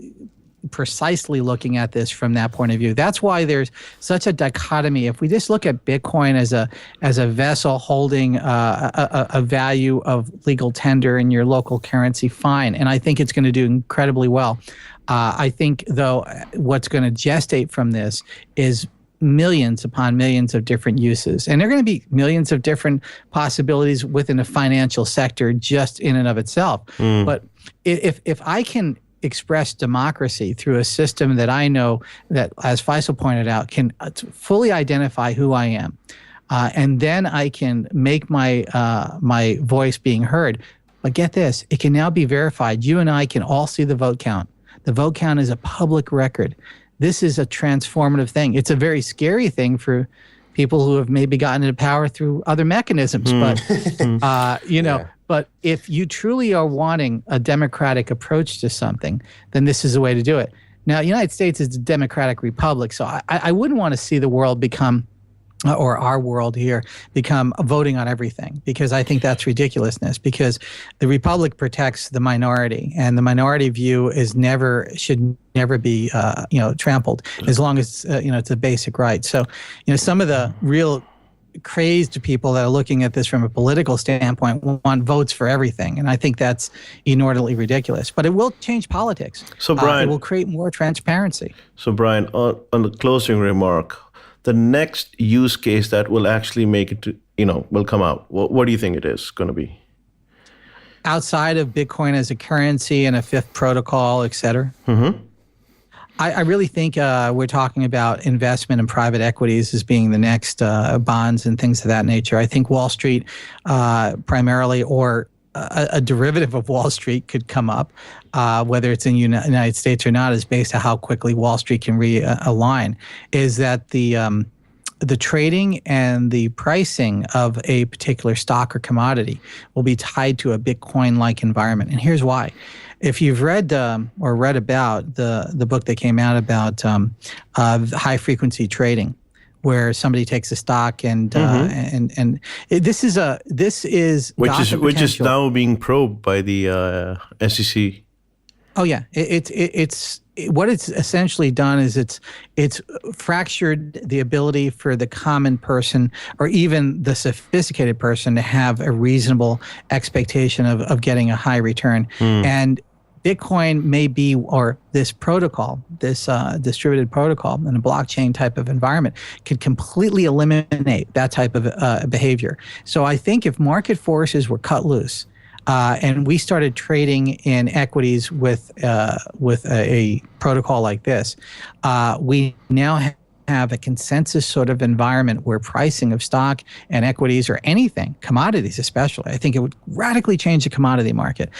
precisely looking at this from that point of view. That's why there's such a dichotomy. If we just look at Bitcoin as a vessel holding a value of legal tender in your local currency, fine, and I think it's going to do incredibly well. I think, though, what's going to gestate from this is millions upon millions of different uses. And there are going to be millions of different possibilities within the financial sector just in and of itself. But if I can express democracy through a system that I know that, as Faisal pointed out, can fully identify who I am, and then I can make my voice being heard. But get this, it can now be verified. You and I can all see the vote count. The vote count is a public record. this is a transformative thing. It's a very scary thing for people who have maybe gotten into power through other mechanisms. But, but if you truly are wanting a democratic approach to something, then this is the way to do it. Now, the United States is a democratic republic, so I wouldn't want to see the world become, or our world here, become voting on everything, because I think that's ridiculousness, because the republic protects the minority, and the minority view should never be trampled, as long as it's a basic right. So some of the real crazed people that are looking at this from a political standpoint want votes for everything, and I think that's inordinately ridiculous. But it will change politics. So Brian, it will create more transparency. So Brian, on the closing remark, the next use case that will actually make it to, will come out, what do you think it is going to be? Outside of Bitcoin as a currency and a fifth protocol, et cetera? Mm-hmm. I really think we're talking about investment in private equities as being the next bonds and things of that nature. I think Wall Street primarily, or a derivative of Wall Street, could come up, whether it's in the United States or not, is based on how quickly Wall Street can realign, is that the trading and the pricing of a particular stock or commodity will be tied to a Bitcoin-like environment. And here's why. If you've read or read about the book that came out about high frequency trading, where somebody takes a stock and this is which is now being probed by the SEC. Oh yeah, it's what it's essentially done is it's fractured the ability for the common person or even the sophisticated person to have a reasonable expectation of getting a high return. And Bitcoin may be, or this protocol, this distributed protocol in a blockchain type of environment, could completely eliminate that type of behavior. So I think if market forces were cut loose, and we started trading in equities with a protocol like this, we now have a consensus sort of environment where pricing of stock and equities, or anything, commodities especially, I think it would radically change the commodity market.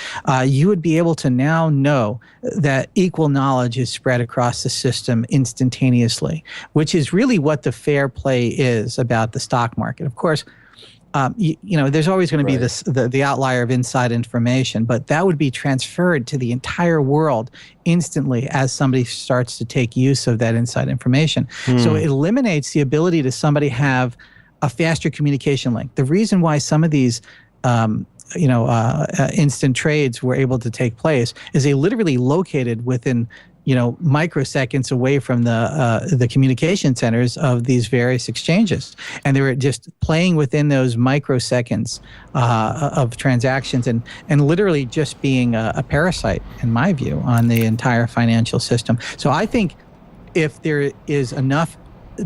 You would be able to now know that equal knowledge is spread across the system instantaneously, which is really what the fair play is about the stock market. Of course, there's always going to be the outlier of inside information, but that would be transferred to the entire world instantly as somebody starts to take use of that inside information. So it eliminates the ability to somebody have a faster communication link. The reason why some of these instant trades were able to take place is they literally located within microseconds away from the communication centers of these various exchanges, and they were just playing within those microseconds of transactions, and literally just being a parasite, in my view, on the entire financial system. So I think if there is enough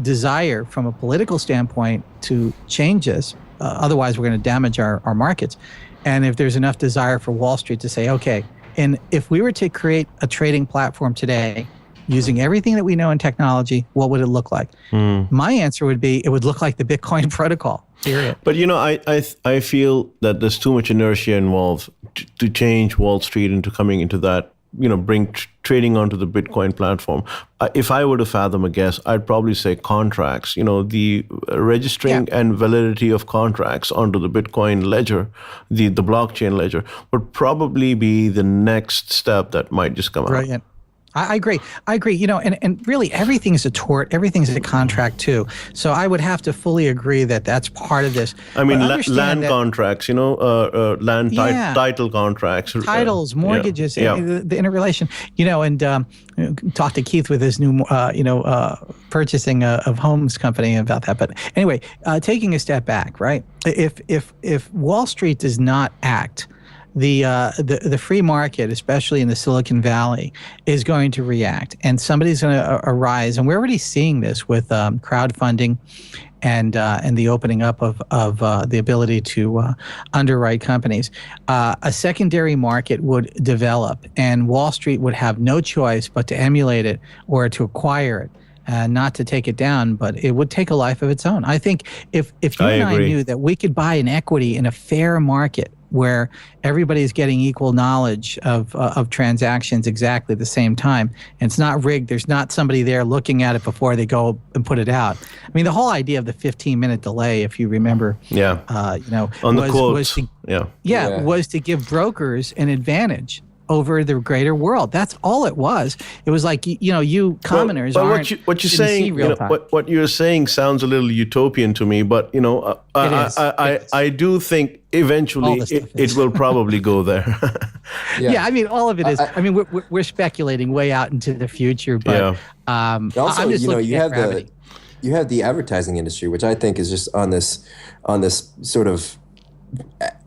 desire from a political standpoint to change this, otherwise we're going to damage our markets, and if there's enough desire for Wall Street to say, okay, and if we were to create a trading platform today using everything that we know in technology, what would it look like? My answer would be it would look like the Bitcoin protocol, period. But I feel that there's too much inertia involved to change Wall Street into coming into that, bring trading onto the Bitcoin platform. If I were to fathom a guess, I'd probably say contracts, the registering and validity of contracts onto the Bitcoin ledger, the blockchain ledger, would probably be the next step that might just come out. Brilliant. I agree. And really everything is a tort. Everything is a contract too. So I would have to fully agree that that's part of this. I mean, land contracts, land title contracts. Titles, mortgages, the interrelation, and talk to Keith with his new, purchasing of homes company about that. But anyway, taking a step back, right? If Wall Street does not act, the free market, especially in the Silicon Valley, is going to react, and somebody's going to arise. And we're already seeing this with crowdfunding and the opening up of the ability to underwrite companies. A secondary market would develop, and Wall Street would have no choice but to emulate it or to acquire it. Not to take it down, but it would take a life of its own. I think if you and I knew that we could buy an equity in a fair market where everybody's getting equal knowledge of transactions exactly at the same time. And it's not rigged. There's not somebody there looking at it before they go and put it out. I mean, the whole idea of the 15-minute delay, if you remember, on the quotes, was to give brokers an advantage over the greater world. That's all it was. It was like, you commoners aren't. What you're saying, what you're saying sounds a little utopian to me. But I do think eventually it will probably go there. Yeah, I mean, all of it is. I mean, we're speculating way out into the future, but also, I'm just looking at gravity. You have the advertising industry, which I think is just on this sort of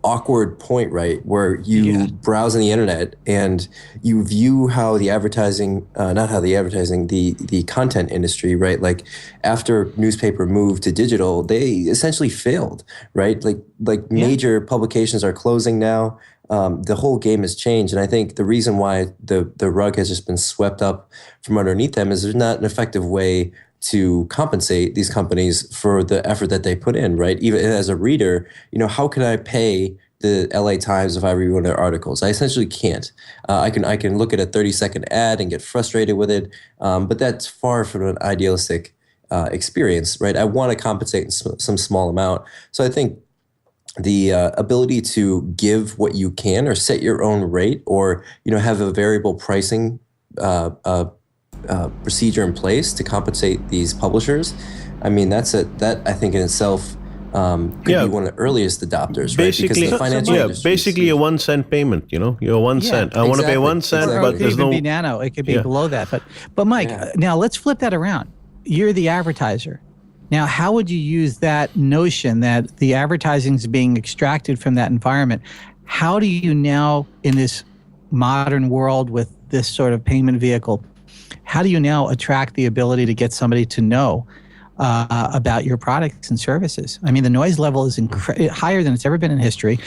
awkward point, right, where you browse on the internet and you view how the advertising, the content industry, right, like after newspaper moved to digital, they essentially failed, right? Like major publications are closing now. The whole game has changed, and I think the reason why the rug has just been swept up from underneath them is there's not an effective way to compensate these companies for the effort that they put in, right? Even as a reader, how can I pay the LA Times if I read one of their articles? I essentially can't. I can look at a 30-second ad and get frustrated with it, but that's far from an idealistic experience, right? I want to compensate in some small amount. So I think the ability to give what you can, or set your own rate, or have a variable pricing procedure in place to compensate these publishers. I mean, that I think in itself could be one of the earliest adopters, right? Because the financial basically a 1 cent payment. You're 1 cent. I want to pay 1 cent, but there's no. It could be nano. It could be below that. But Mike, now let's flip that around. You're the advertiser. Now, how would you use that notion that the advertising is being extracted from that environment? How do you now, in this modern world with this sort of payment vehicle, how do you now attract the ability to get somebody to know about your products and services? I mean, the noise level is higher than it's ever been in history.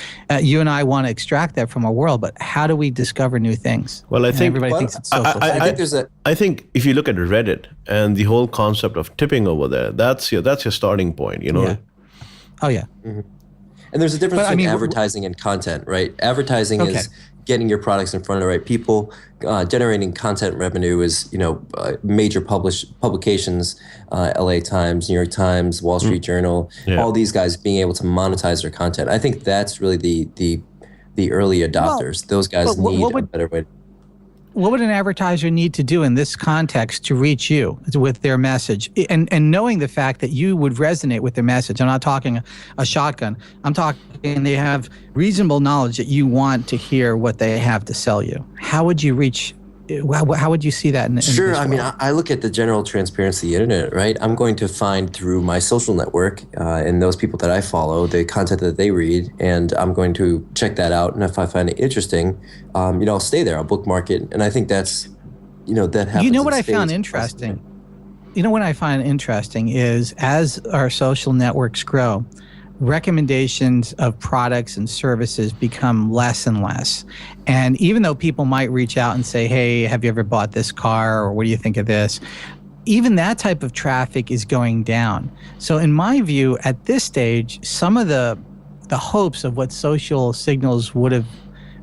You and I want to extract that from our world, but how do we discover new things? Well, I think everybody thinks it's social. I think if you look at Reddit and the whole concept of tipping over there, that's your starting point. Yeah. Oh yeah. Mm-hmm. And there's a difference between advertising and content, right? Advertising is getting your products in front of the right people. Generating content revenue is, major publications, LA Times, New York Times, Wall Street Journal, all these guys being able to monetize their content. I think that's really the early adopters. Those guys need a better way. What would an advertiser need to do in this context to reach you with their message? And knowing the fact that you would resonate with their message. I'm not talking a shotgun. I'm talking they have reasonable knowledge that you want to hear what they have to sell you. How would you reach? How would you see that in Sure. this I mean, I look at the general transparency of the internet, right? I'm going to find through my social network and those people that I follow, the content that they read, and I'm going to check that out. And if I find it interesting, I'll stay there. I'll bookmark it. And I think that's, that happens. You know what I found interesting? What I find interesting is as our social networks grow, recommendations of products and services become less and less. And even though people might reach out and say, hey, have you ever bought this car, or what do you think of this? Even that type of traffic is going down. So in my view, at this stage, some of the hopes of what social signals would have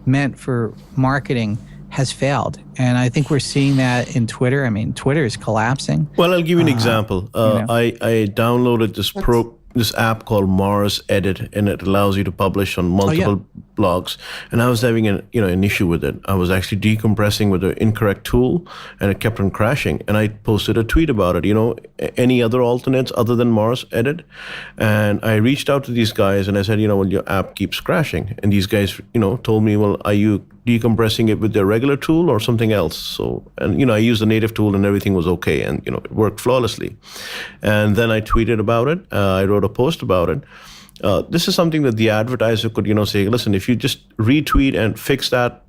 meant for marketing has failed. And I think we're seeing that in Twitter. I mean, Twitter is collapsing. Well, I'll give you an example. I downloaded this app called Mars Edit, and it allows you to publish on multiple blogs. And I was having an issue with it. I was actually decompressing with the incorrect tool, and it kept on crashing. And I posted a tweet about it. Any other alternates other than Mars Edit? And I reached out to these guys and I said, your app keeps crashing. And these guys, told me, well, are you decompressing it with their regular tool or something else? So, and I used the native tool and everything was okay, and it worked flawlessly. And then I tweeted about it. I wrote a post about it. This is something that the advertiser could, say, listen, if you just retweet and fix that,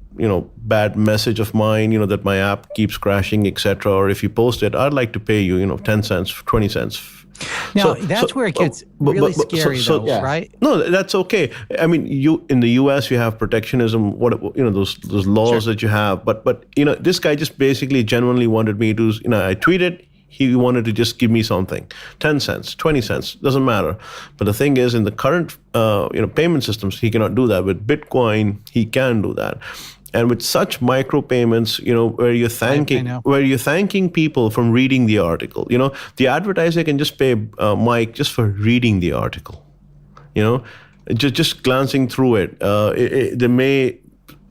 bad message of mine, that my app keeps crashing, etc., or if you post it, I'd like to pay you, 10 cents, 20 cents. Now, that's where it gets really scary, right? No, that's okay. I mean, in the U.S. you have protectionism. Those laws that you have. But this guy just basically genuinely wanted me to. I tweeted. he wanted to just give me something, 10 cents, 20 cents, doesn't matter. But the thing is, in the current payment systems, he cannot do that. With Bitcoin, he can do that. And with such micropayments, where you're thanking people from reading the article, the advertiser can just pay Mike just for reading the article, just glancing through it. They may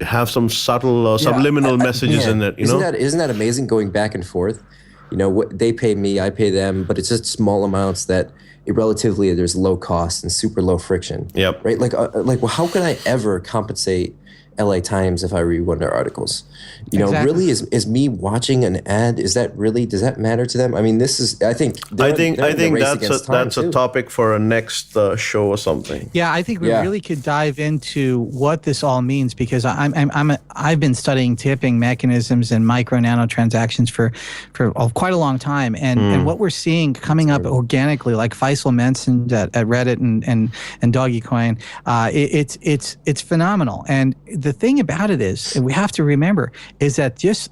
have some subtle subliminal messages in it. Isn't that amazing? Going back and forth, what they pay me, I pay them, but it's just small amounts that. Relatively, there's low cost and super low friction. Yep. Right. Well, how can I ever compensate LA Times if I read one of their articles? Exactly. Really, is me watching an ad? Does that matter to them? I mean, I think that's a topic for a next show or something. Yeah, I think we really could dive into what this all means, because I've been studying tipping mechanisms and micro nano transactions for quite a long time, and what we're seeing coming up organically, like Faisal mentioned at Reddit and Dogecoin, it's phenomenal. And the thing about it is, and we have to remember, is that just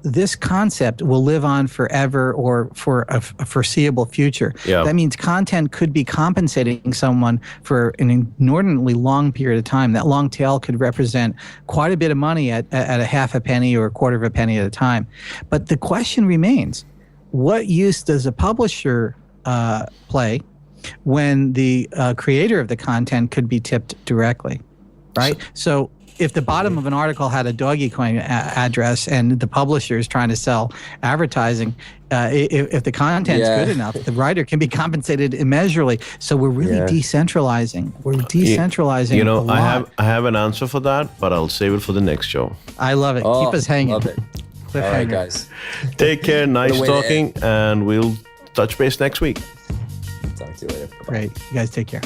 this concept will live on forever or for a foreseeable future. Yeah. That means content could be compensating someone for an inordinately long period of time. That long tail could represent quite a bit of money at a half a penny or a quarter of a penny at a time. But the question remains, what use does a publisher play when the creator of the content could be tipped directly, right? So if the bottom of an article had a Dogecoin address and the publisher is trying to sell advertising, if the content's good enough, the writer can be compensated immeasurably. So we're really decentralizing. We're decentralizing. A lot. I have an answer for that, but I'll save it for the next show. I love it. Keep us hanging. Love it. All right, guys. Take care. Nice talking, and we'll touch base next week. Talk to you later. Bye-bye. Great. You guys take care.